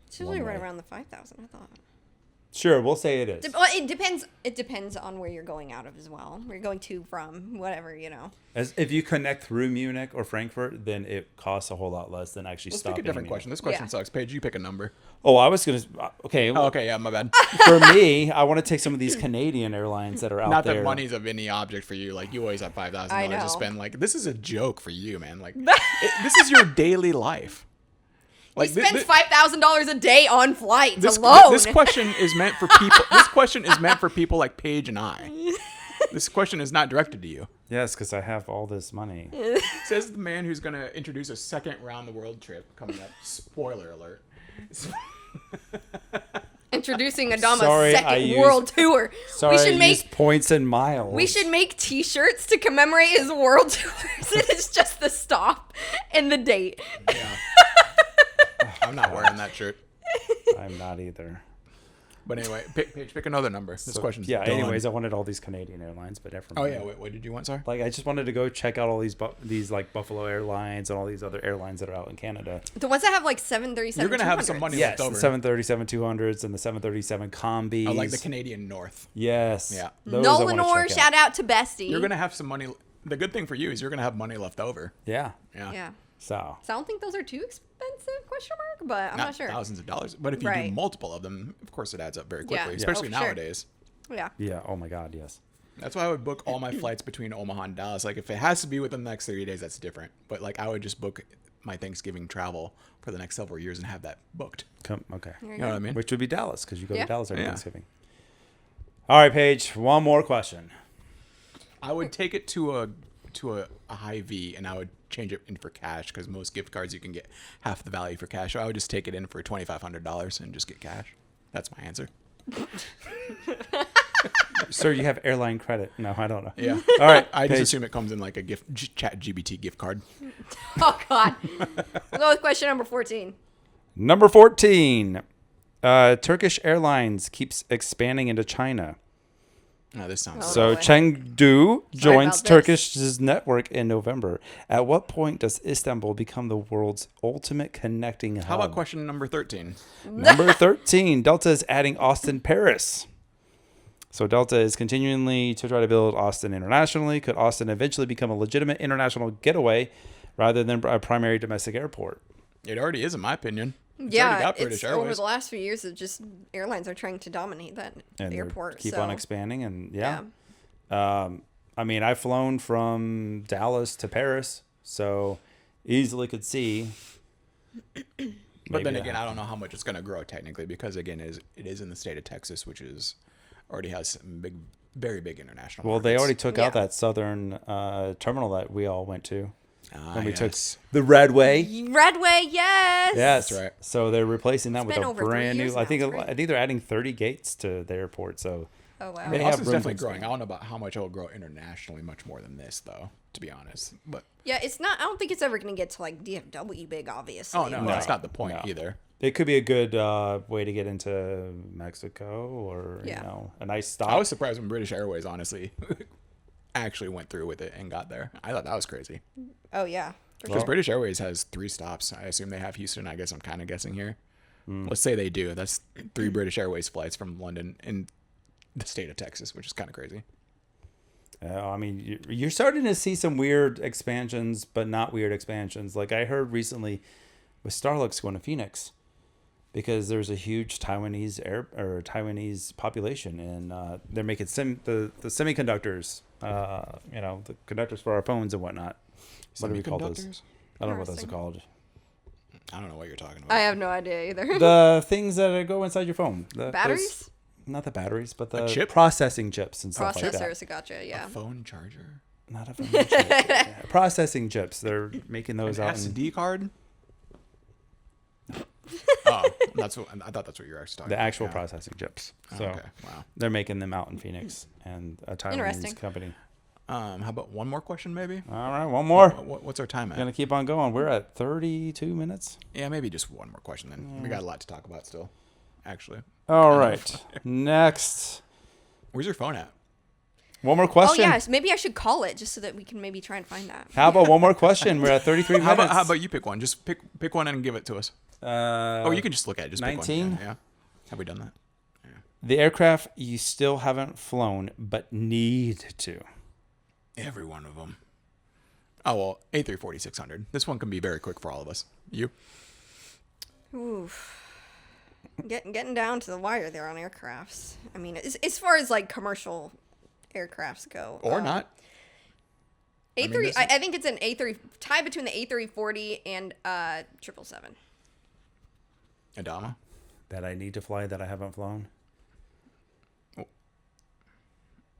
It's usually One right way. around the 5,000. I thought. Sure, we'll say it is. Well, it depends. It depends on where you're going out of as well. Where you're going to from, whatever, you know. As if you connect through Munich or Frankfurt, then it costs a whole lot less than actually Let's stopping. pick a different in Munich. question. This question Yeah. sucks. Paige, you pick a number. Oh, I was gonna. Okay. Oh, okay, yeah, my bad. For me, I want to take some of these Canadian airlines that are out Not there. that money's of any object for you. Like, you always have I $5,000 know. to spend. Like, this is a joke for you, man. Like, this is your daily life. Like He spends $5,000 a day on flights alone. This question is meant for people. This question is meant for people like Paige and I. This question is not directed to you. Yes, because I have all this money. Says the man who's going to introduce a second round the world trip coming up. Spoiler alert. Introducing Adama's Sorry, second world tour. Sorry, I used points and miles. We should make T-shirts to commemorate his world tours. It is just the stop and the date. Yeah. I'm not wearing that shirt. I'm not either. But anyway, Paige, pick another number. This question's yeah. done. Anyways, I wanted all these Canadian airlines, but never mind. Oh yeah, what did you want? Sorry. Like I just wanted to go check out all these like Buffalo Airlines and all these other airlines that are out in Canada. The ones that have like 737. You're gonna have some money Yes, left over. the 737-200s and the 737 combis. Oh, like the Canadian North. Yes. Yeah. Those I wanna Nolanor, check shout out to Bestie. You're gonna have some money. The good thing for you is you're gonna have money left over. Yeah. Yeah. Yeah. So I don't think those are too expensive? Question mark. But I'm not sure. Thousands of dollars, but if you do multiple of them, of course it adds up very quickly, Yeah. especially Oh, for sure. nowadays. Yeah. yeah. Oh my God. Yes. That's why I would book all my flights between Omaha and Dallas. Like if it has to be within the next 30 days, that's different. But like I would just book my Thanksgiving travel for the next several years and have that booked. Okay. There You know what I mean? Which would be Dallas because you go Yeah. to Dallas every Yeah. Thanksgiving. All right, Paige. One more question. I would take it to a high V and I would change it in for cash because most gift cards you can get half the value for cash. So I would just take it in for $2,500 and just get cash. That's my answer. Sir, you have airline credit. No, I don't know. Yeah. All right. I just Paige. assume it comes in like a chat GBT gift card. Oh God. We'll go with question number 14. Number 14. Turkish Airlines keeps expanding into China. No, this sounds Oh. So boy. Chengdu joins about this. Turkish's network in November. At what point does Istanbul become the world's ultimate connecting hub? How about question number 13? Number 13. Delta is adding Austin, Paris. So Delta is continually to try to build Austin internationally. Could Austin eventually become a legitimate international getaway rather than a primary domestic airport? It already is, in my opinion. It's already Yeah, got British it's over Airways. the last few years. It just airlines are trying to dominate that And airport. keep so. on expanding. And yeah. I mean, I've flown from Dallas to Paris, so easily could see. But then again, I don't know how much it's going to grow technically because again, it is in the state of Texas, which is already has some very big international. Well, they markets. already took out Yeah. that southern terminal that we all went to. When we took yes. the Redway. Redway, yes. Yes, That's right. So they're replacing that with been a over 3 brand new. years I now. think It's great. they're adding 30 gates to the airport. So Oh wow. They have Austin's room definitely for growing. I don't know about how much it'll grow internationally, much more than this, though. To be honest, but Yeah, it's not. I don't think it's ever gonna get to like DFW big, obviously. oh no, No. that's not the point No. either. it could be a good way to get into Mexico or Yeah. a nice stop. I was surprised when British Airways honestly actually went through with it and got there. I thought that was crazy Oh yeah. because British Airways has 3 stops. I assume they have Houston. I guess I'm kind of guessing here. Let's say they do. That's 3 British Airways flights from London in the state of Texas, which is kind of crazy. I mean, you're starting to see some weird expansions, but not weird expansions. Like I heard recently with Starlux going to Phoenix because there's a huge Taiwanese population, and they're making the semiconductors, the conductors for our phones and whatnot. What do we call those? Semiconductors? I don't know what those are Interesting. called. I don't know what you're talking I about. have no idea either. The things that go inside your phone. Batteries? Not the batteries, but the chip? processing chips and stuff like that. Processors, gotcha. Yeah. Phone charger? Not a phone chip. Yeah. Processing chips. They're making those An out in SD card? Oh, I thought that's what you were actually talking the about. actual Yeah. processing chips. So Okay, wow. they're making them out in Phoenix and a Interesting. Taiwanese company. How about one more question, maybe? All right, one more. What's our time at? Gonna keep on going. We're at 32 minutes. Yeah, maybe just one more question then. We got a lot to talk about still, actually. All right. Next. Where's your phone at? One more Oh question. yes, maybe I should call it just so that we can maybe try and find that. How about one more question? We're at 33 How minutes. about you pick one? Just pick one and give it to us. Oh, you can just look at it. Just 19? pick one. Yeah. Have we done that? the aircraft you still haven't flown but need to? Every one of them. Oh, well, A340-600. This one can be very quick for all of us. You? Oof. Getting down to the wire there on aircrafts. I mean, as far as like commercial aircrafts go, Or not. A3. mean, this- I think it's an A3 tie between the A340 and 777. Adama? that I need to fly that I haven't flown?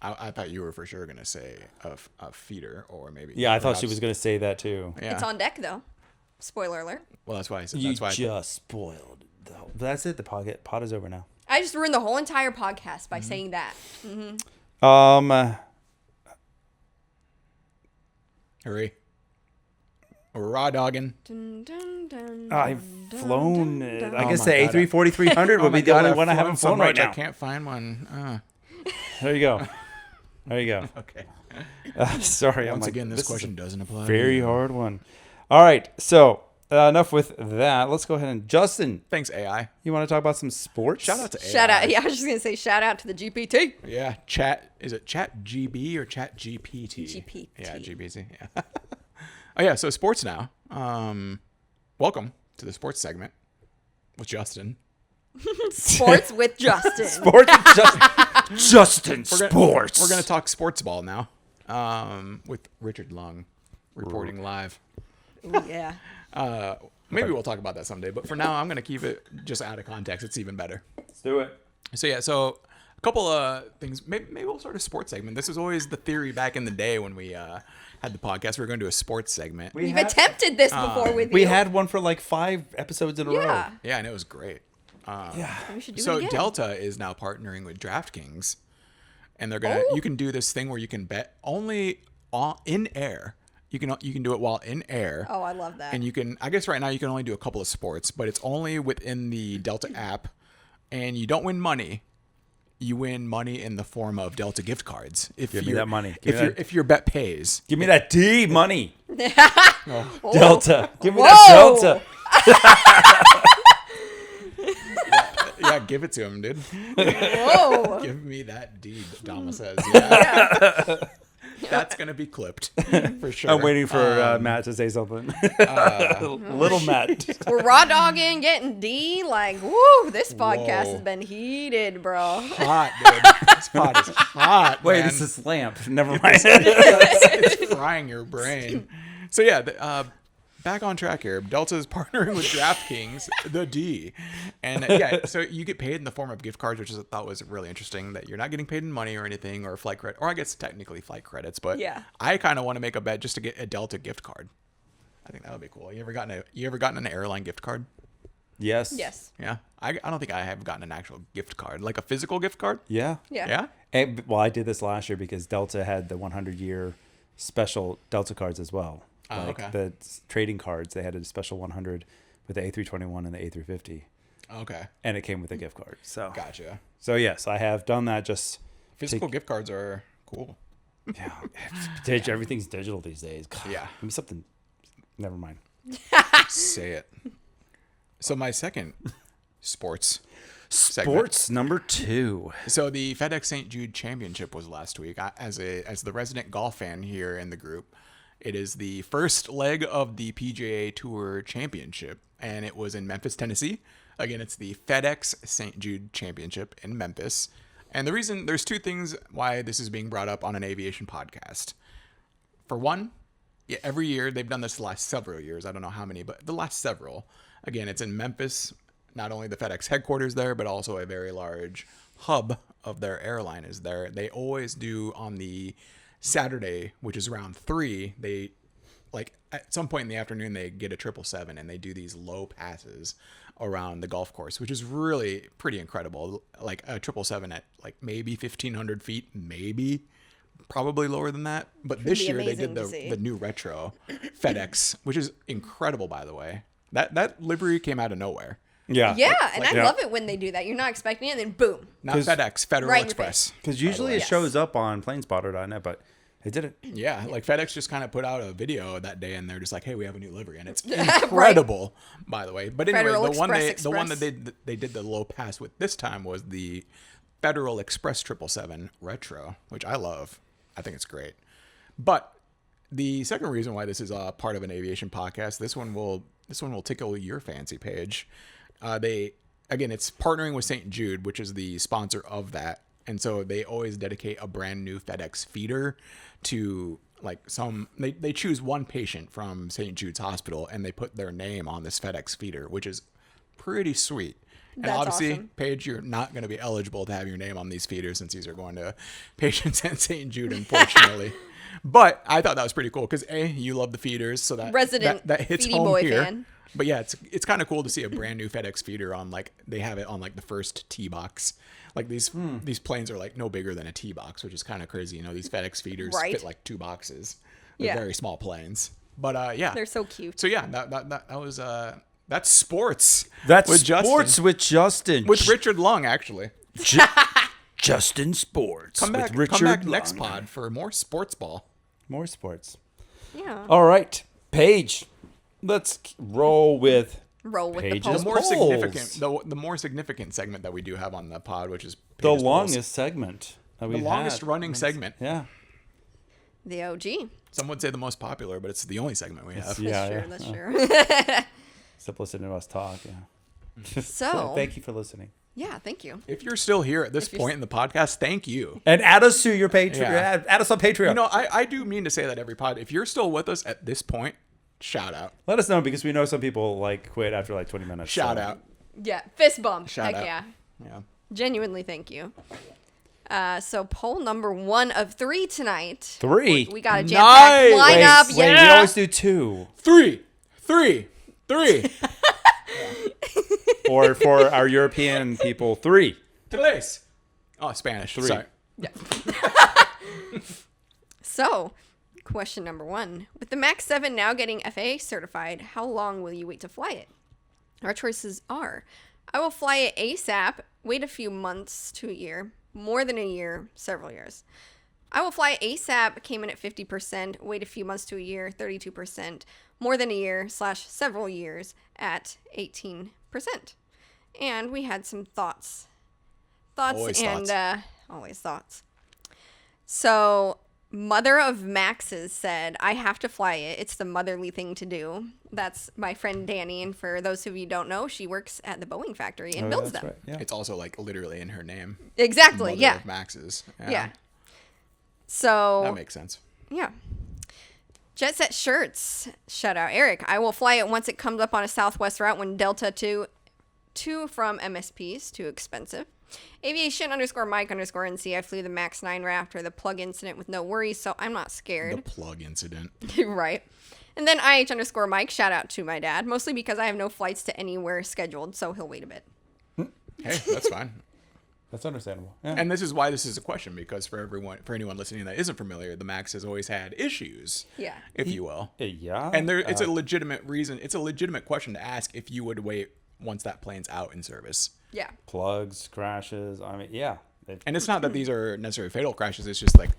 I thought you were for sure going to say a feeder or maybe. Yeah, I thought she perhaps- was going to say that too. Yeah. It's on deck though. Spoiler alert. Well, that's why I said You that's why. just spoiled. But that's it. The pod is over now. I just ruined the whole entire podcast by saying that. Hurry. We're raw dogging. Dun, dun, dun, I've dun, flown. dun, dun. I Oh guess my the God. A340-300 would be the only one I haven't flown right now. I can't find one. There you go. There you go. Okay. Sorry. Once again, this question doesn't apply. Very hard one. All right. So enough with that. Let's go ahead and Justin. Thanks, AI. You want to talk about some sports? Shout out to AI. Shout out. Yeah, I was just going to say shout out to the GPT. Yeah, is it Chat GB or Chat GPT? GPT. Yeah, GPT. Yeah. Oh yeah, so sports now. Welcome to the sports segment with Justin. Sports with Justin. Sports. Justin Sports. We're gonna talk sports ball now. With Richard Long reporting live. Ooh, yeah. Maybe we'll talk about that someday, but for now I'm gonna keep it just out of context. It's even better. Let's do it. So a couple of things. Maybe we'll start a sports segment. This was always the theory back in the day when we had the podcast. We were going to do a sports segment. We've attempted this before with you. We had one for like 5 episodes in a row. Yeah. Yeah, and it was great. We should do So it again. Delta is now partnering with DraftKings, and they're gonna. You can do this thing where you can bet only in air. You can do it while in air. Oh, I love that. And you can. I guess right now you can only do a couple of sports, but it's only within the Delta app, and you don't win money. You win money in the form of Delta gift cards. Give me that money. If your bet pays. Give me that D money. Oh. Delta. Give me Whoa. that Delta. Yeah, give it to him, dude. Whoa. Give me that D, Adama says. Yeah. That's going to be clipped for sure. I'm waiting for Matt to say something. Little Matt. We're raw dogging, getting D. Like, woo, this podcast Whoa. has been heated, bro. Hot, dude. This pod is hot. Wait, man. this is lamp. Never mind. It's frying your brain. So yeah, back on track here. Delta is partnering with DraftKings, the D, and yeah, so you get paid in the form of gift cards, which I thought was really interesting. That you're not getting paid in money or anything, or flight credit, or I guess technically flight credits. But Yeah. I kind of want to make a bet just to get a Delta gift card. I think that would be cool. You ever gotten an airline gift card? Yes. Yes. Yeah, I don't think I have gotten an actual gift card, like a physical gift card. Yeah. Yeah. Yeah. And, well, I did this last year because Delta had the 100-year special Delta cards as well. Oh, Like okay. the trading cards, they had a special 100 with the A321 and the A350, Okay. and it came with a gift card. So, Gotcha. so yes, I have done that. Just Physical gift cards are cool. yeah, everything's digital these days. God, Yeah. give me something. Never mind. Say it. So my second sports Sports number 2. So the FedEx St. Jude Championship was last week. As the resident golf fan here in the group, it is the first leg of the PGA Tour Championship, and it was in Memphis, Tennessee. Again, it's the FedEx St. Jude Championship in Memphis. And the reason, there's 2 things why this is being brought up on an aviation podcast. For one, yeah, every year, they've done this the last several years. I don't know how many, but the last several. Again, it's in Memphis. Not only the FedEx headquarters there, but also a very large hub of their airline is there. They always do on the Saturday, which is around 3, they like at some point in the afternoon, they get a 777 and they do these low passes around the golf course, which is really pretty incredible. Like a 777 at like maybe 1,500 feet, maybe probably lower than that. But this be year they amazing did to see. the new retro FedEx, which is incredible, by the way. That livery came out of nowhere. Yeah. Yeah, and I yeah. love it when they do that. You're not expecting it, and then boom. Not 'Cause- FedEx, Federal Right in your Express. Because usually it Yes. shows up on planespotter.net, but it didn't. Yeah, like FedEx just kind of put out a video that day, and they're just like, "Hey, we have a new livery," and it's incredible, by the way. But anyway, Federal the one Express. that they did the low pass with this time was the Federal Express 777 Retro, which I love. I think it's great. But the second reason why this is part of an aviation podcast, this one will tickle your fancy, Paige. It's partnering with St. Jude, which is the sponsor of that. And so they always dedicate a brand new FedEx feeder to like they choose one patient from St. Jude's Hospital and they put their name on this FedEx feeder, which is pretty sweet. And That's obviously, awesome. Paige, you're not going to be eligible to have your name on these feeders since these are going to Patience and St. Jude, unfortunately. But I thought that was pretty cool because you love the feeders, so that Resident that hits Feedy home Boy here. fan. But yeah, it's kind of cool to see a brand new FedEx feeder on like they have it on like the first T box. Like these planes are like no bigger than a T box, which is kind of crazy. You know, these FedEx feeders Right. fit like 2 boxes. They're Yeah. very small planes. But yeah, They're so cute. so yeah, that was that's sports. That's with sports Justin. with Justin. With Richard Lung, actually. Justin Sports. Come back, with Richard come back Lung. next pod for more sports ball. More sports. Yeah. All right, Paige. Let's roll with Roll with Paige's the The poll. more polls. significant, the more significant segment that we do have on the pod, which is the Paige's polls. longest segment that the we've longest had. running segment. Yeah. The OG. Some would say the most popular, but it's the only segment we have. Yeah, That's yeah. true. That's true. Except listen to us talk. Yeah. So- thank you for listening. Yeah, thank you. If you're still here at this you're point in the podcast, thank you. And add us to your Patreon. Yeah. Add us on Patreon. You know, I do mean to say that every pod. If you're still with us at this point, shout out. Let us know because we know some people like quit after like 20 minutes. Shout so. out. Yeah, fist bump. Shout Heck out. yeah. Yeah. Genuinely, thank you. So poll number 1 of 3 tonight. 3. We got a jam-packed Nice. lineup. Wait, Yeah. we always do 2. 3. Or for our European people, 3. Tres. Oh, Spanish. 3. Sorry. So, question number 1. With the MAX 7 now getting FAA certified, how long will you wait to fly it? Our choices are, I will fly it ASAP, wait a few months to a year, more than a year, several years. I will fly it ASAP, came in at 50%, wait a few months to a year, 32%, more than a year / several years at 18%. And we had some thoughts. Always and thoughts. Always thoughts. So, Mother of Max's said, I have to fly it. It's the motherly thing to do. That's my friend Danny. And for those of you who don't know, she works at the Boeing factory and builds them. Right. Yeah. It's also like literally in her name. Exactly. Mother Yeah. of Max's. Yeah. So, That makes sense. yeah. Jet Set Shirts. Shout out Eric. I will fly it once it comes up on a Southwest route when Delta 2 from MSPs, too expensive. Aviation _Mike_NC. I flew the MAX 9 right after the plug incident with no worries, so I'm not The scared. plug incident. Right. And then IH _Mike. Shout out to my dad, mostly because I have no flights to anywhere scheduled, so he'll wait a bit. Hey, that's fine. That's understandable. Yeah. And this is why this is a question, because for anyone listening that isn't familiar, the MAX has always had issues, Yeah. if you will. Yeah. And it's a legitimate reason. It's a legitimate question to ask if you would wait once that plane's out in service. Yeah. Plugs, crashes. I mean, yeah. And it's not that these are necessarily fatal crashes. It's just like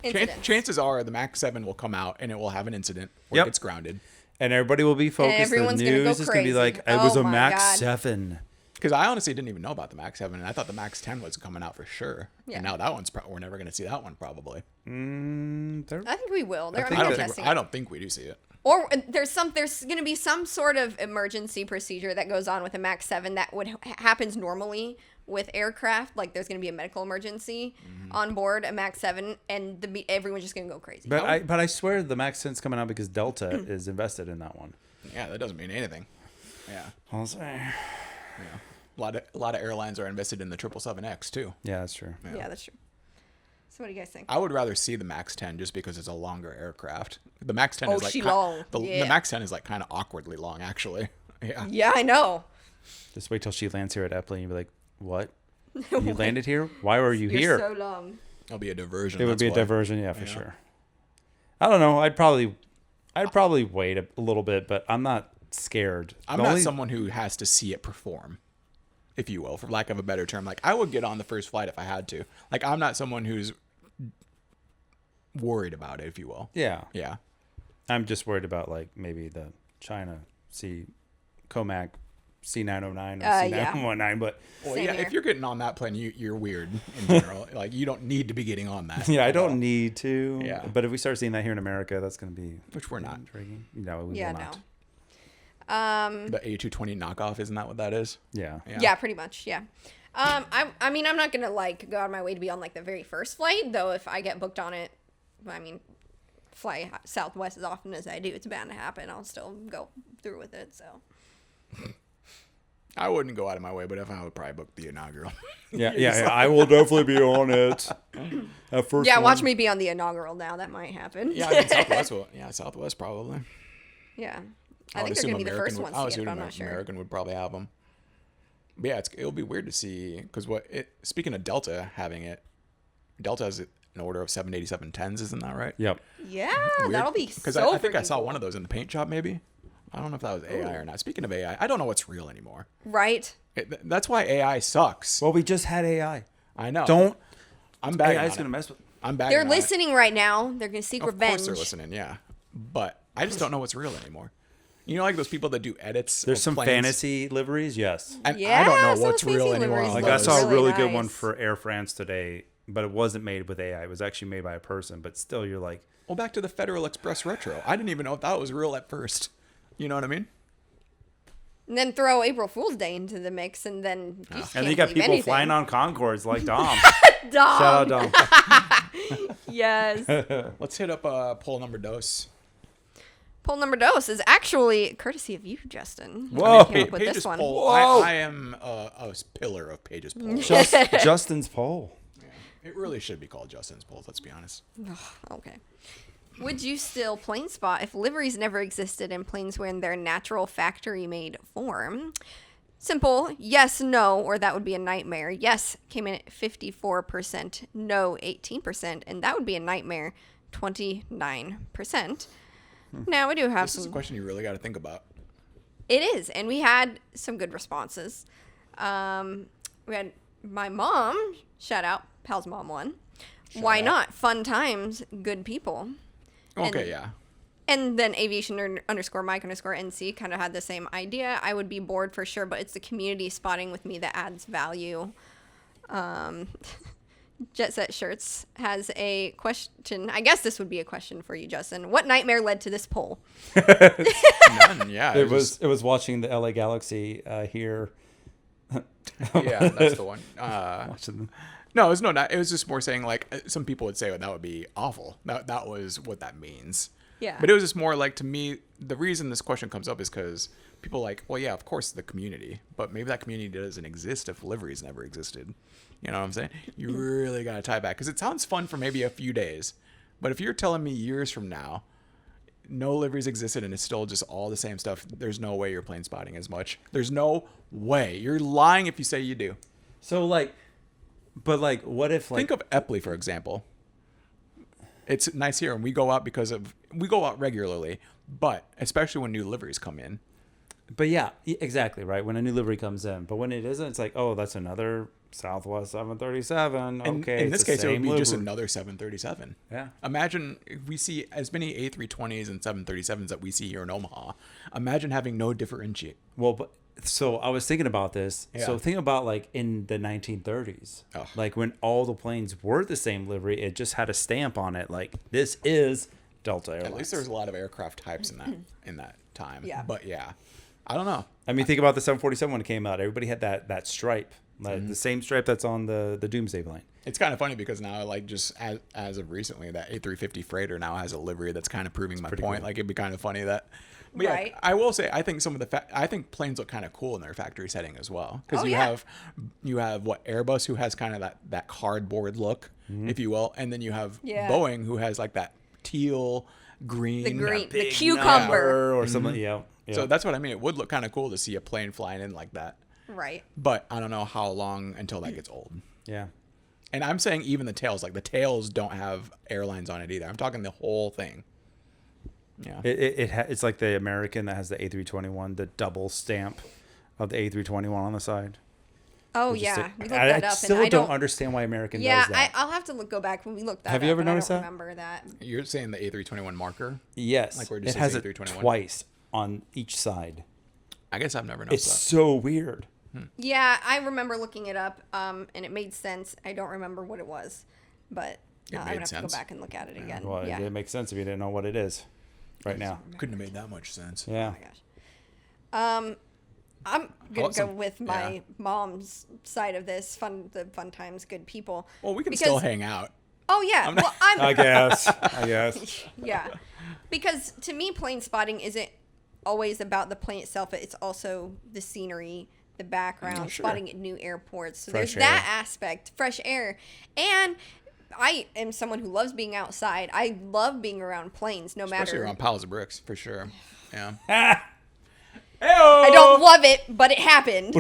Incidents. chances are the MAX 7 will come out and it will have an incident where Yep. it gets grounded. And everybody will be focused. everyone's the gonna go news is going to be crazy. like, it Oh was a my MAX God. 7. Because I honestly didn't even know about the MAX 7, and I thought the MAX 10 was coming out for sure. Yeah. And now that one's we're never going to see that one probably. I think we will. They're think I they're don't testing think it. I don't think we do see it. Or there's going to be some sort of emergency procedure that goes on with a MAX 7 that would happens normally with aircraft. Like there's going to be a medical emergency on board a MAX 7, and everyone's just going to go crazy. But I swear the MAX 10's coming out because Delta is invested in that one. Yeah, that doesn't mean anything. Yeah. I'll say. Yeah. A lot of airlines are invested in the 777X too. Yeah, that's true. Yeah, that's true. So what do you guys think? I would rather see the MAX 10 just because it's a longer aircraft. The MAX 10 Oh, is like she long. The Yeah. MAX 10 is like kind of awkwardly long actually. Yeah. Yeah, I know. Just wait till she lands here at Eppley and you'll be like, what? You landed here? Why were you here? You're so long. It'll be a diversion. It would that's be a why. diversion, yeah, for sure. I don't know. I'd probably wait a little bit, but I'm not scared. I'm not someone who has to see it perform, if you will, for lack of a better term. Like I would get on the first flight if I had to. Like I'm not someone who's worried about it, if you will. Yeah. Yeah. I'm just worried about like maybe the China Comac C909 or yeah. C919, but Well, Same yeah. here. If you're getting on that plane, you're weird in general. Like you don't need to be getting on that. yeah, I at all. don't need to. Yeah. But if we start seeing that here in America, that's going to be Which we're not. intriguing. No, we Yeah, will no. not. The A220 knockoff, isn't that what that is? Yeah. Yeah, pretty much. Yeah. I mean, I'm not gonna like go out of my way to be on like the very first flight, though. If I get booked on it, I mean, fly Southwest as often as I do, it's bound to happen. I'll still go through with it. So. I wouldn't go out of my way, but if I would probably book the inaugural. Yeah. I will definitely be on it. At first Yeah, one. watch me be on the inaugural now. That might happen. Yeah, I mean, Southwest will. Yeah, Southwest probably. Yeah. I think they're going to be the first ones to get it, but I'm not sure. American would probably have them. But yeah, it'll be weird to see because speaking of Delta having it, Delta has an order of 787-10s, isn't that right? Yep. Yeah, Weird. that'll be Because so I think I freaking saw cool. one of those in the paint shop, maybe. I don't know if that was AI or not. Speaking of AI, I don't know what's real anymore. Right? That's why AI sucks. Well, we just had AI. I know. I'm bagging AI's on going to it. mess with. I'm bagging They're on it. listening right now. They're going to seek Of revenge. course they're listening, yeah. But I just don't know what's real anymore. You know, like those people that do edits. There's of some planes? fantasy liveries, yes. And Yeah, I don't know some what's fancy real anymore. liveries on Like I those. saw a Really really good one nice. for Air France today, but it wasn't made with AI. It was actually made by a person. But still, you're like, Well, back to the Federal Express Retro. I didn't even know if that was real at first. You know what I mean? And then throw April Fool's Day into the mix, and then you just and then can't you got believe people anything. flying on Concords like Dom. Dom. Shout out Dom. Yes. Let's hit up poll number dos. Poll number dos is actually courtesy of you, Justin. Whoa. Came up with Paige's this one. poll. Whoa. I am a pillar of Paige's poll. Justin's poll. It really should be called Justin's poll. Let's be honest. Okay. Would you still plane spot if liveries never existed and planes were in their natural factory-made form? Simple, yes, no, or that would be a nightmare. Yes came in at 54%, no 18%, and that would be a nightmare 29%. Now we do have This is a question you really got to think about. It is, and we had some good responses. We had my mom, shout out, Pal's mom won. Why out. not? Fun times, good people. Okay, yeah. And then aviation underscore Mike underscore NC kind of had the same idea. I would be bored for sure, but it's the community spotting with me that adds value. Jet Set Shirts has a question. I guess this would be a question for you, Justin. What nightmare led to this poll? None, yeah. It was watching the LA Galaxy here. Yeah, that's the one. Watching No, it was just more saying like some people would say that would be awful. That was what that means. Yeah. But it was just more like, to me, the reason this question comes up is because people are like, well, yeah, of course the community, but maybe that community doesn't exist if liveries never existed. You know what I'm saying? You really got to tie back because it sounds fun for maybe a few days, but if you're telling me years from now, no liveries existed and it's still just all the same stuff, there's no way you're plane spotting as much. There's no way. You're lying if you say you do. So like, but like, what if like Think of Epley, for example. It's nice here, and we go out regularly, but especially when new liveries come in. But yeah, exactly right. When a new livery comes in, but when it isn't, it's like, oh, that's another Southwest 737. Okay, In this case, it would be just livery. another 737. Yeah. Imagine if we see as many A320s and 737s that we see here in Omaha. Imagine having no differentiate. Well, but so I was thinking about this. Yeah. So think about like in the 1930s, like when all the planes were the same livery, it just had a stamp on it, like this is Delta Airlines. At least there's a lot of aircraft types in that time. Yeah. But yeah, I don't know. I mean, think about the 747 when it came out. Everybody had that stripe, like the same stripe that's on the Doomsday plane. It's kind of funny because now, like, just as of recently, that A350 freighter now has a livery that's kind of proving my point. cool. Like, it'd be kind of funny that. But yeah, Right. I will say, I think some of I think planes look kind of cool in their factory setting as well. Because Oh, you have what, Airbus, who has kind of that cardboard look, if you will, and then you have Yeah. Boeing, who has like that teal green. The green, the Big cucumber. number or something. Yeah. So that's what I mean. It would look kind of cool to see a plane flying in like that. Right. But I don't know how long until that gets old. Yeah. And I'm saying even the tails, like the tails don't have airlines on it either. I'm talking the whole thing. Yeah. It's like the American that has the A321, the double stamp of the A321 on the side. Oh It's just yeah, we looked I that up, still and I don't understand why American Yeah, does that. I'll have to go back when we looked that Have up. you ever but noticed I don't that? remember that. You're saying the A321 marker? Yes, Like where it it just has says it A321? twice on each side. I guess I've never It's noticed that. so weird. Yeah, I remember looking it up, and it made sense. I don't remember what it was, but It I'm made gonna have to sense? go back and look at it again. Well, yeah. it makes sense if you didn't know what it is right now. Couldn't have made that much sense. Yeah. Oh my gosh. I'm gonna go Awesome. with my mom's side of this. Fun times, good people. Well, we can Because- still hang out. Oh yeah. Well, I guess. I guess. yeah, because to me, plane spotting isn't always about the plane itself. It's also the scenery, the background, sure. spotting at new airports. So Fresh there's that air. aspect, fresh air. And I am someone who loves being outside. I love being around planes, no Especially matter. around piles of bricks, for sure. Yeah. I don't love it, but it happened.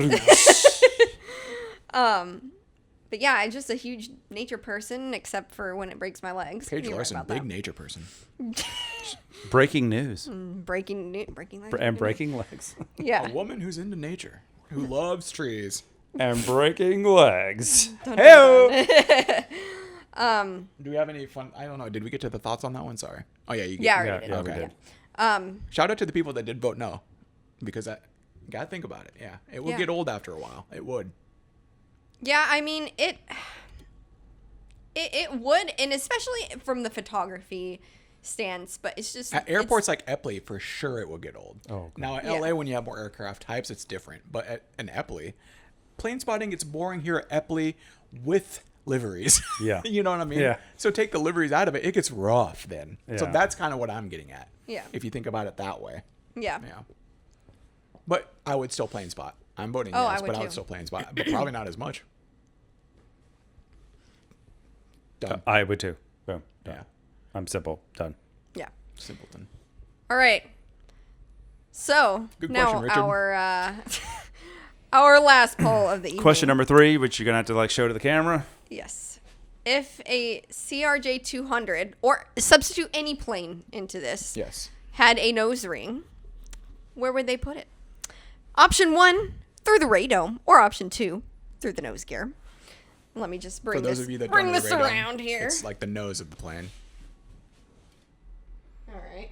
But yeah, I'm just a huge nature person, except for when it breaks my legs. Paige You're right Larson, about big that. nature person. Breaking news. Breaking legs. And breaking legs. Yeah. A woman who's into nature, who loves trees. And breaking legs. Dun, Hey! Do we have any fun? I don't know. Did we get to the thoughts on that one? Sorry. Oh yeah, you. Yeah, I Yeah, already did. yeah, we Okay. did. Shout out to the people that did vote no, because I gotta think about it. Yeah, it will Yeah. get old after a while. It would. Yeah, I mean it would, and especially from the photography stance, but it's just At airports like Epley, for sure it will get old. Oh, Now at Yeah. LA, when you have more aircraft types, it's different. But at an Epley, plane spotting gets boring here at Epley with liveries. Yeah. You know what I mean? Yeah. So take the liveries out of it, it gets rough then. So Yeah. that's kind of what I'm getting at. Yeah. If you think about it that way. yeah. Yeah. But I would still plane spot. I'm voting Oh, yes, I would but I too. would still plane spot. But probably not as much. Done. I would too. Boom. Done. Yeah. I'm simple. Done. Yeah. Simpleton. All right. So Good now question, Richard. our last poll of the evening. Question number 3, which you're going to have to show to the camera. Yes. If a CRJ 200 or substitute any plane into this Yes. had a nose ring, where would they put it? Option 1, through the radome, or option 2, through the nose gear. Let me just bring For those this, of you that bring don't know this the radome, around here. It's like the nose of the plane. All right.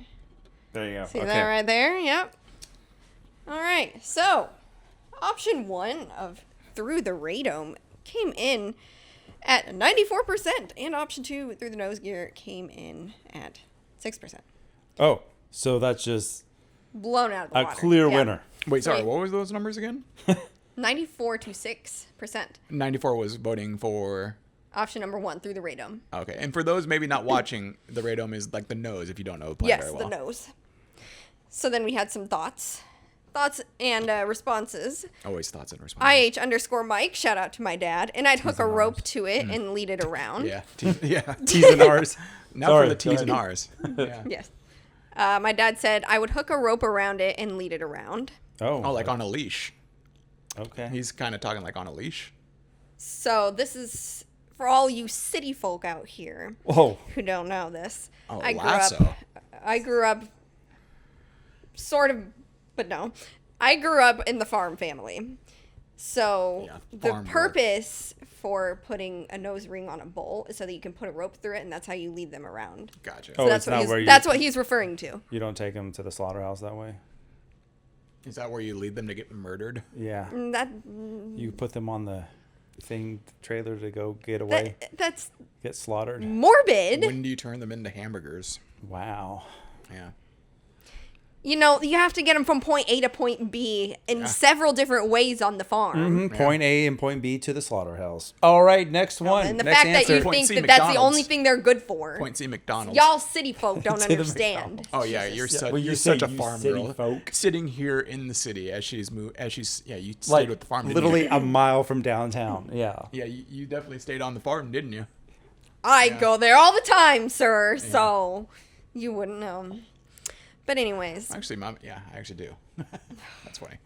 There you go. See that right there? Yep. All right. So, option 1 of through the radome came in at 94%, and option 2 through the nose gear came in at 6%. Oh, so that's just Blown out of the a water. clear Yeah. winner. Wait, sorry. Wait. What was those numbers again? 94 to 6%. 94 was voting for. Option number 1 through the radome. Okay, and for those maybe not watching, the radome is like the nose. If you don't know the plane Yes, very well. the nose. So then we had some thoughts and responses. Always thoughts and responses. IH_Mike, shout out to my dad, and I'd hook a rope to it and lead it around. Yeah. Yeah. T's and R's. Now Sorry, for the T's sorry. and R's. Yeah. Yes. My dad said I would hook a rope around it and lead it around. Oh, Oh, like on a leash. okay. He's kind of talking like on a leash. So this is for all you city folk out here Whoa. who don't know this. Oh, I grew lasso. I grew up sort of, but no. I grew up in the farm family. So Yeah, the farm work. purpose for putting a nose ring on a bull is so that you can put a rope through it, and that's how you lead them around. Gotcha. Oh, So that's it's not where you- that's what he's referring to. You don't take them to the slaughterhouse that way? Is that where you lead them to get murdered? Yeah. That You put them on the trailer to go get away, that's get slaughtered. morbid. When do you turn them into hamburgers? Wow. Yeah. You know, you have to get them from point A to point B in several different ways on the farm. Point A and point B to the slaughterhouse. All right, next one. And the next fact answer. that you Point think C, that that's the McDonald's. only thing they're good for. Point C, McDonald's. Y'all city folk don't To the understand. McDonald's. Oh yeah, you're such well, you you're say such a you farm city girl. folk. Sitting here in the city as she's you stayed like with the farm. Didn't literally you? a mile from downtown. Yeah. Yeah, you definitely stayed on the farm, didn't you? I go there all the time, sir, so you wouldn't know. But anyways, Actually, Mom, yeah, I actually do. That's funny.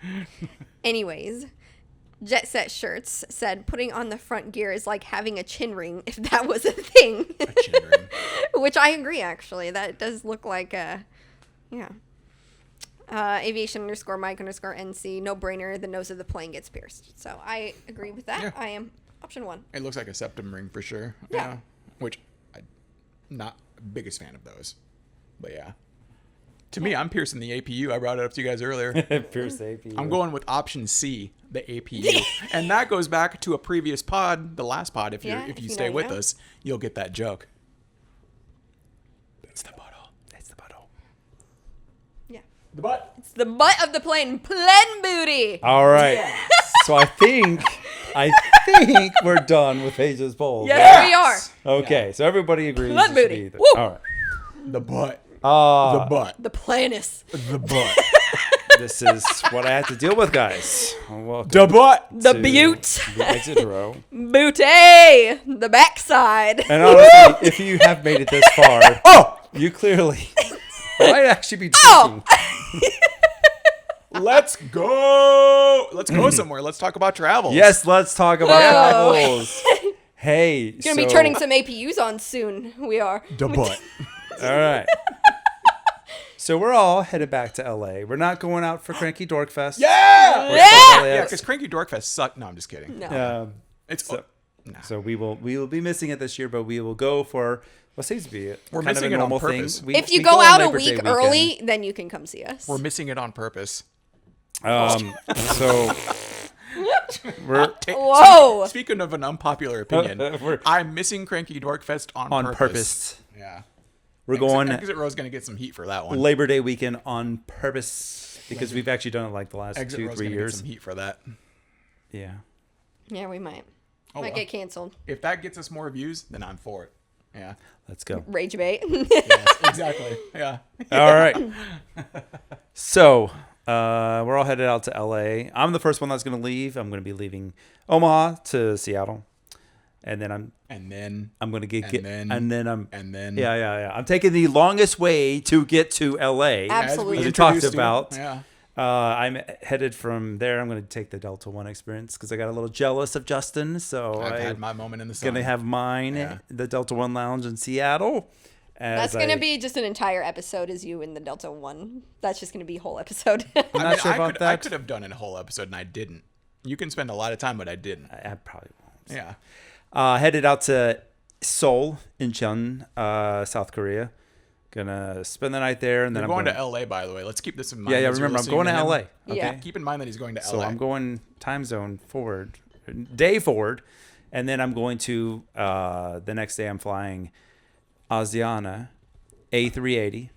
Jet Set Shirts said putting on the front gear is like having a chin ring if that was a thing. A chin ring. Which I agree, actually. That does look like a, yeah. Aviation_Mike_NC, no brainer, the nose of the plane gets pierced. So I agree with that. Yeah. I am option 1. It looks like a septum ring for sure. Yeah. Which I'm not biggest fan of those. But yeah. To me, I'm piercing the APU. I brought it up to you guys earlier. Pierce AP. I'm going with option C, the APU. And that goes back to a previous pod, the last pod. If Yeah, if if you you stay know, with you know. us, you'll get that joke. That's the bottle. That's the bottle. Yeah. The butt. It's the butt of the plane. Plane booty. All right. So I think we're done with Paige's polls. Yes, we are. Okay. So everybody agrees. Blood it should booty. be Woo. All right. The butt. Uh, The butt. The planus. The butt. This is what I have to deal with, guys. Welcome The butt. The to butte. the exit row. Booty. The backside. And honestly, if you have made it this far, you clearly might actually be drinking. Let's go. Let's go somewhere. Let's talk about travel. Yes, let's talk about travels. Hey, Gonna be turning some APUs on soon. We are. The butt. All right. So we're all headed back to LA. We're not going out for Cranky Dork Fest. Yeah. We're Yeah! still Yeah, LAX. because Cranky Dorkfest sucked. No, I'm just kidding. No. It's So we will be missing it this year, but we will go for what seems to be We're kind of missing a it on normal purpose. thing. If you We go on out a Labor Day week weekend. early, then you can come see us. We're missing it on purpose. So we're Whoa. Speaking of an unpopular opinion, I'm missing Cranky Dorkfest on purpose. Yeah. We're going Exit Row's going to get some heat for that one. Labor Day weekend on purpose because we've actually done it like the last Exit 2-3 Row's gonna years. get some heat for that. Yeah. Yeah, we might. Oh, Might well. get canceled. If that gets us more views, then I'm for it. Yeah. Let's go. Rage bait. Yes, exactly. Yeah. All right. So we're all headed out to LA. I'm the first one that's going to leave. I'm going to be leaving Omaha to Seattle, and then I'm going to I'm taking the longest way to get to LA. Absolutely. As we talked about. Yeah. I'm headed from there. I'm going to take the Delta One experience because I got a little jealous of Justin. So I've I'm had my moment in the sun. going to have mine, the Delta One Lounge in Seattle. That's going to be just an entire episode as you in the Delta One. That's just going to be a whole episode. I'm not sure about that. I could have done a whole episode and I didn't. You can spend a lot of time, but I didn't. I probably won't. Yeah. Headed out to Seoul, Incheon, South Korea. Gonna spend the night there, and then You're I'm going to LA, by the way. Let's keep this in mind. Yeah, as you're remember, I'm listening going to him. LA. Okay? Yeah. Keep in mind that he's going to LA. So I'm going time zone forward, day forward, and then I'm going to the next day. I'm flying Asiana A380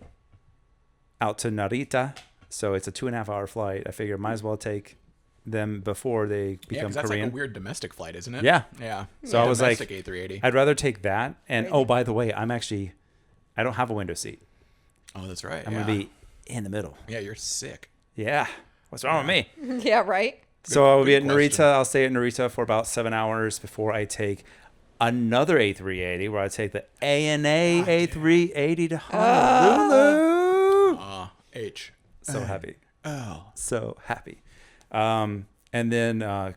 out to Narita. So it's a 2.5-hour flight. I figured might as well take them before they become that's Korean. like a weird domestic flight, isn't it? Yeah. Yeah. So I was like, domestic A380. I'd rather take that. And oh, by the way, I don't have a window seat. Oh, that's right. I'm gonna be in the middle. Yeah, you're sick. Yeah. What's wrong with me? Yeah, right? So I'll be at good Narita. question. I'll stay at Narita for about 7 hours before I take another A380, where I take the ANA A380 to Honolulu. H. So happy. Oh. So happy. And then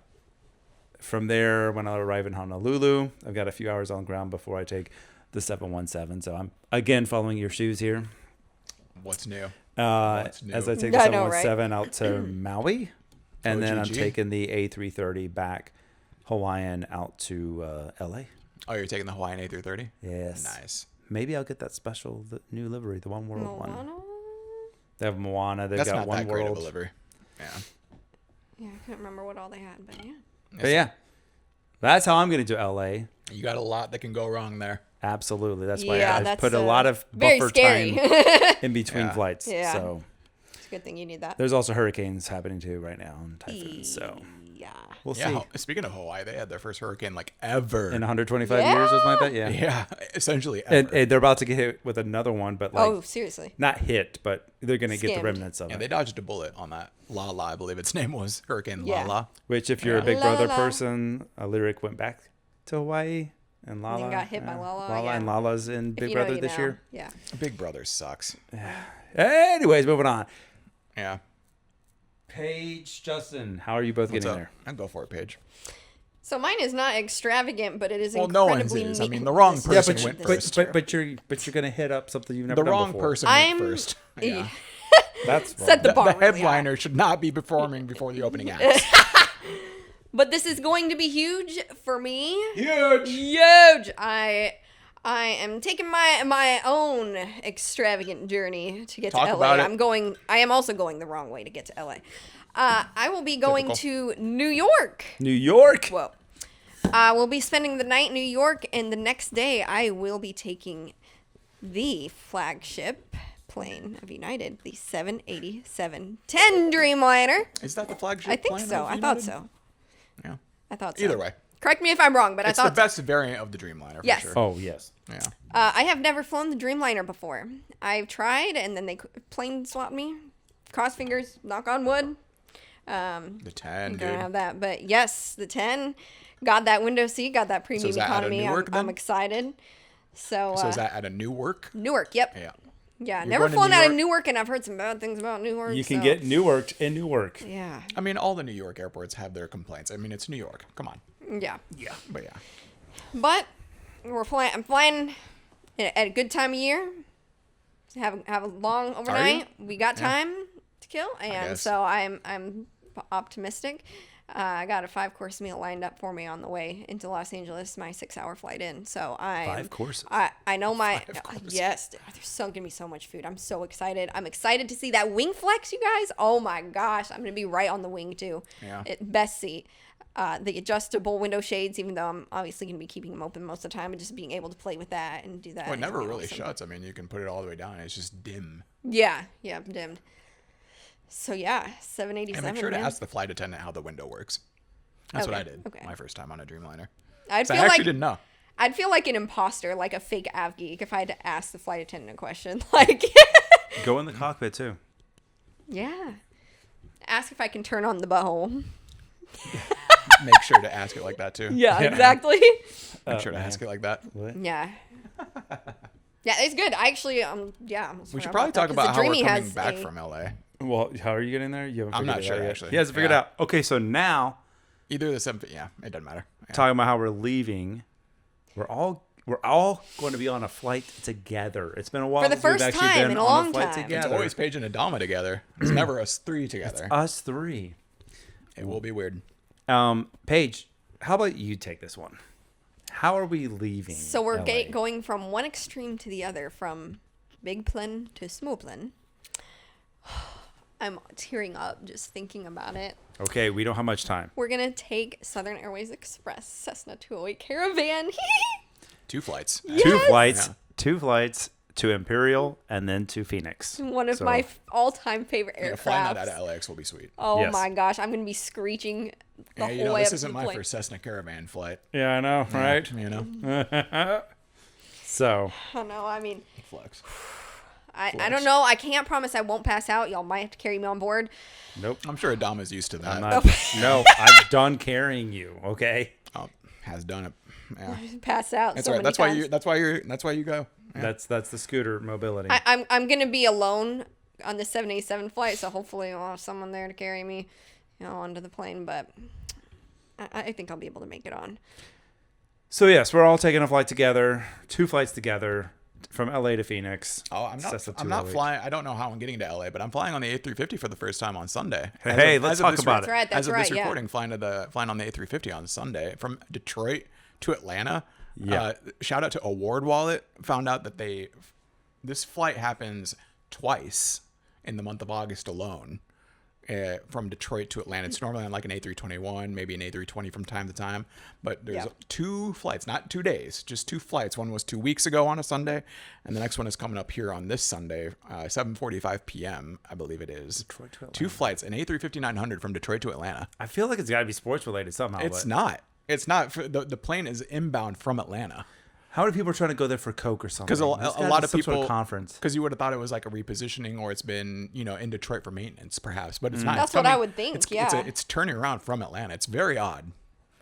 from there, when I arrive in Honolulu, I've got a few hours on ground before I take the 717. So I'm again following your shoes here. What's new? As I take the I know, right? 717 out to Maui, and then I'm OGG. taking the A330 back Hawaiian out to LA. Oh, you're taking the Hawaiian A330? Yes. Nice. Maybe I'll get that special new livery, the One World one. Moana? They have Moana. They've That's got not One that great of a World. livery. Yeah. Yeah, I couldn't remember what all they had, but yeah. But yeah, that's how I'm going to do LA. You got a lot that can go wrong there. Absolutely. That's why Yeah, I've that's, put a lot of very buffer scary. time in between Yeah. flights. Yeah. So It's a good thing you need that. there's also hurricanes happening too right now and typhoons. So Yeah. we'll Yeah. see. Speaking of Hawaii, they had their first hurricane like ever. In 125 years or something like that. Yeah. Yeah, essentially ever. And they're about to get hit with another one, but like Oh, seriously. not hit, but they're going to get the Skimmed. remnants of Yeah, it. they dodged a bullet on that Lala, I believe its name was Hurricane Yeah. Lala. Which, if you're a Yeah. Big La, Brother la, la. person, a lyric went back to Hawaii, and Lala then got hit by Lala, Lala yeah. and Lala's in If Big you know, Brother you this know. year. Yeah. Big Brother sucks. Anyways, moving on. Yeah. Paige, Justin, how are you both What's getting up? there? I'll go for it, Paige. So mine is not extravagant, but it is Well, no one's incredibly is. I neat. mean, the wrong This- person this- went this first. is true. But you're gonna hit up something you've never The done wrong before. person I'm went first. Yeah. That's wrong. Set the The bar. really high. headliner should not be performing before the opening act. But this is going to be huge for me. Huge. Huge. I am taking my own extravagant journey to get Talk to LA. about it. I am also going the wrong way to get to LA. I will be going Typical. to New York. New York. Whoa. I will be spending the night in New York, and the next day I will be taking the flagship plane of United, the 787-10 Dreamliner. Is that the flagship? I think plane so. of I thought United? so. Yeah. I thought so. Either way, Correct me if I'm wrong, but it's I the thought so. best variant of the Dreamliner. For Yes. Sure. Oh yes. Yeah. I have never flown the Dreamliner before. I've tried, and then they plane swapped me. cross fingers, knock on wood. The 10, I'm gonna dude. have that, but yes, the 10 got that window seat, got that premium is that at a economy. Newark, I'm then? excited. So, So is that at a Newark? Newark? Yep. Yeah. Yeah, You're never going to flown New out of York? Newark, and I've heard some bad things about Newark. You can so- get Newark in Newark. Yeah. I mean, all the New York airports have their complaints. I mean, it's New York. Come on. Yeah. Yeah. But yeah. But we're flying. I'm flying at a good time of year. Have a long overnight. We got time to kill, and guess. so I'm optimistic. I got a 5-course meal lined up for me on the way into Los Angeles. My 6-hour flight in. So 5 courses. I know my 5 courses. yes. There's gonna be so much food. I'm so excited. I'm excited to see that wing flex, you guys. Oh my gosh, I'm gonna be right on the wing too. Yeah. Best seat. The adjustable window shades, even though I'm obviously going to be keeping them open most of the time, and just being able to play with that and do that. Well, it is never gonna be really awesome. shuts. I mean, you can put it all the way down. It's just dim. Yeah, dimmed. So yeah, 787. And make sure to man. ask the flight attendant how the window works. That's what Okay, I did okay. my first time on a Dreamliner. I'd So feel I actually like didn't know. I'd feel like an imposter, like a fake av geek, if I had to ask the flight attendant a question. Like, Go in the cockpit too. yeah, ask if I can turn on the butthole. Make sure to ask it like that too. Yeah, exactly. Make sure to ask it like that. What? Yeah. Yeah, it's good. I actually, We should probably talk about how we're coming back a, from LA. Well, how are you getting there? You haven't I'm not figured it sure, out yet. actually. He hasn't figured Yeah. it out. Okay, so now Either the 7th, yeah, it doesn't matter. Yeah. talking about how we're leaving, we're all going to be on a flight together. It's been a while For the since we've first actually time been in a on long a flight time. It's together. It's always Paige and Adama together. It's never us 3 together. us 3. It will be weird. Paige, how about you take this one? How are we leaving? So we're LA? going from one extreme to the other, from big plane to small plane. I'm tearing up just thinking about it. Okay, we don't have much time. We're going to take Southern Airways Express Cessna 208 Caravan. 2 flights. Yes! Two flights to Imperial and then to Phoenix. One of So- my all-time favorite Yeah, flying that aircraft. out of LAX will be sweet. Oh Yes. my gosh, I'm going to be screeching the Yeah, whole you know, way this up to isn't the my plane. first Cessna Caravan flight. Yeah, I know, right? You know, So, Oh no, I mean, flex. I don't know. I can't promise I won't pass out. Y'all might have to carry me on board. nope. I'm sure Adama's used to that. I'm not, no, I'm done carrying you. Okay, Oh, has done it. Yeah, Pass out. that's so right. many That's why times. you. That's why you go. Yeah. that's the scooter mobility. I'm gonna be alone on the 787 flight, so hopefully I'll have someone there to carry me, onto the plane. But I think I'll be able to make it on. So yes, we're all taking a flight together. 2 flights together from LA to Phoenix. Oh, I'm not. Cessna I'm not 208. flying. I don't know how I'm getting to LA, but I'm flying on the A350 for the first time on Sunday. Hey, let's talk about That's right. That's as of right. this Yeah. recording, flying on the A350 on Sunday from Detroit to Atlanta. Yeah. Shout out to Award Wallet. Found out that this flight happens twice in the month of August alone. From Detroit to Atlanta. It's normally on like an A321, maybe an A320 from time to time. But there's 2 flights, not 2 days, just 2 flights. One was 2 weeks ago on a Sunday, and the next one is coming up here on this Sunday, 7:45 p.m., I believe it is. Detroit to Atlanta. 2 flights, an A350-900 from Detroit to Atlanta. I feel like it's got to be sports related somehow. It's but not. It's not. The plane is inbound from Atlanta. How many people are trying to go there for Coke or something? Because a There's gotta lot be of some sort people conference. Because you would have thought it was like a repositioning, or it's been in Detroit for maintenance, perhaps. But it's not. That's It's what I coming- would think, It's, yeah. it's turning around from Atlanta. It's very odd,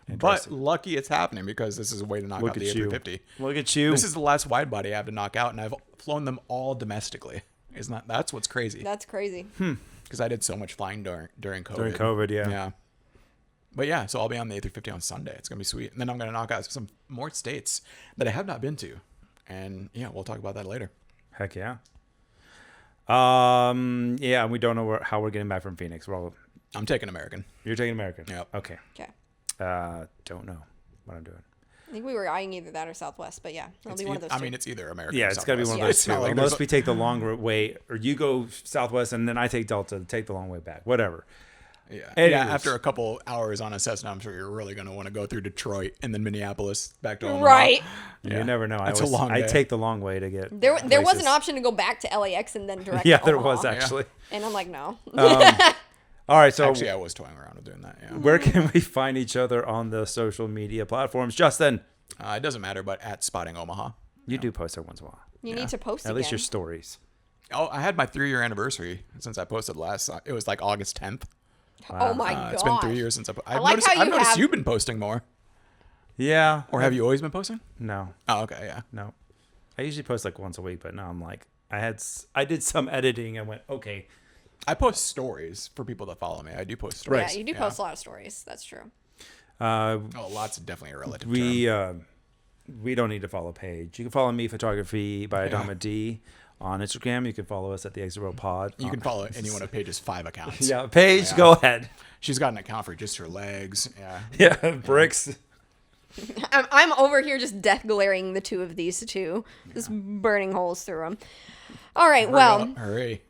but Interesting. lucky it's happening because this is a way to knock Look out the at you. A350. Look at you. This is the last wide body I have to knock out, and I've flown them all domestically. That's what's crazy? That's crazy. Because I did so much flying during COVID. During COVID, yeah. Yeah. But yeah, so I'll be on the A350 on Sunday. It's gonna be sweet, and then I'm gonna knock out some more states that I have not been to. And yeah, we'll talk about that later. Heck yeah. Yeah, we don't know how we're getting back from Phoenix. I'm taking American. You're taking American. Yep. Okay. Okay. Don't know what I'm doing. I think we were eyeing either that or Southwest, but yeah, it'll be one of those two. it's either American. Yeah, or it's got to be one of Southwest. those two. It's not like Unless there's we take the long way, or you go Southwest and then I take Delta to take the long way back. Whatever. Yeah. Anyways. After a couple hours on a Cessna, I'm sure you're really going to want to go through Detroit and then Minneapolis back to Omaha. Right. Yeah. You never know. That's a long I day. take the long way to get. There was an places. option to go back to LAX and then direct. Yeah, to there Omaha. was actually. And I'm like, no. All right, so Actually, I was toying around with doing that. Yeah. where can we find each other on the social media platforms? Justin, It doesn't matter, but at Spotting Omaha. you do post every once in a while. You need to post At least your again. stories. Oh, I had my 3-year anniversary since I posted last. It was like August 10th. Oh my god! It's been 3 years since I like how I've noticed you've been posting more. Yeah. Or have you always been posting? No. Oh, okay, yeah. No. I usually post like once a week, but now I'm like, I did some editing and went, okay. I post stories for people that follow me. I do post stories. Yeah, you do post a lot of stories. That's true. Lots of definitely a relative term. We don't need to follow Paige. You can follow me, Photography by Adama D, on Instagram. You can follow us at the Exit Row Pod. You can follow any one of Paige's 5 accounts. Yeah, Paige, go ahead. She's got an account for just her legs. Yeah. Yeah, bricks. I'm over here just death glaring the two of these two, just burning holes through them. All right, Hurry.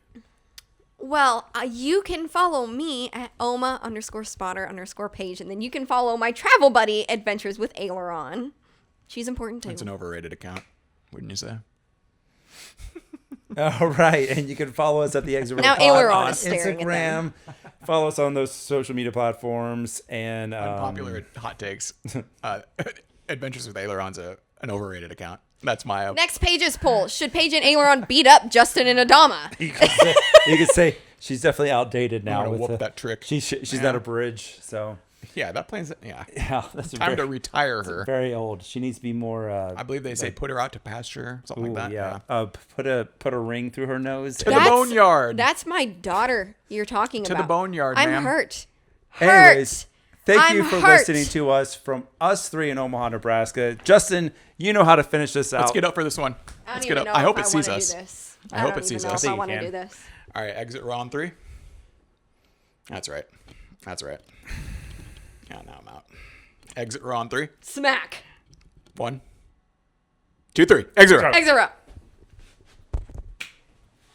Well, you can follow me at Oma_spotter_Paige, and then you can follow my travel buddy, Adventures with Aileron. She's important too. It's an overrated account, wouldn't you say? All right, and you can follow us at the Exit Row Now Pod Aileron on is staring at Instagram. Follow us on those social media platforms and Unpopular hot takes. Adventures with Aileron's an overrated account. That's my Next Paige's poll: should Paige and Aileron beat up Justin and Adama? You could say she's definitely outdated now. I'm gonna whoop that trick. She's not a bridge, so yeah, that plane's that's time to retire her. Very old. She needs to be more. I believe they say put her out to pasture, something like that. Yeah. Put a ring through her nose. To the boneyard. That's my daughter you're talking about. To the boneyard, I'm ma'am. hurt. Anyways, thank you for hurt. listening to us from us three in Omaha, Nebraska. Justin, you know how to finish this out. Let's get up for this one. Let's get up. I hope it sees us. I hope it sees us. I want to do this. All right, exit round 3. That's right. Yeah, now I'm out. Exit row on 3. Smack. 1, 2, 3. Exit row. Exit row.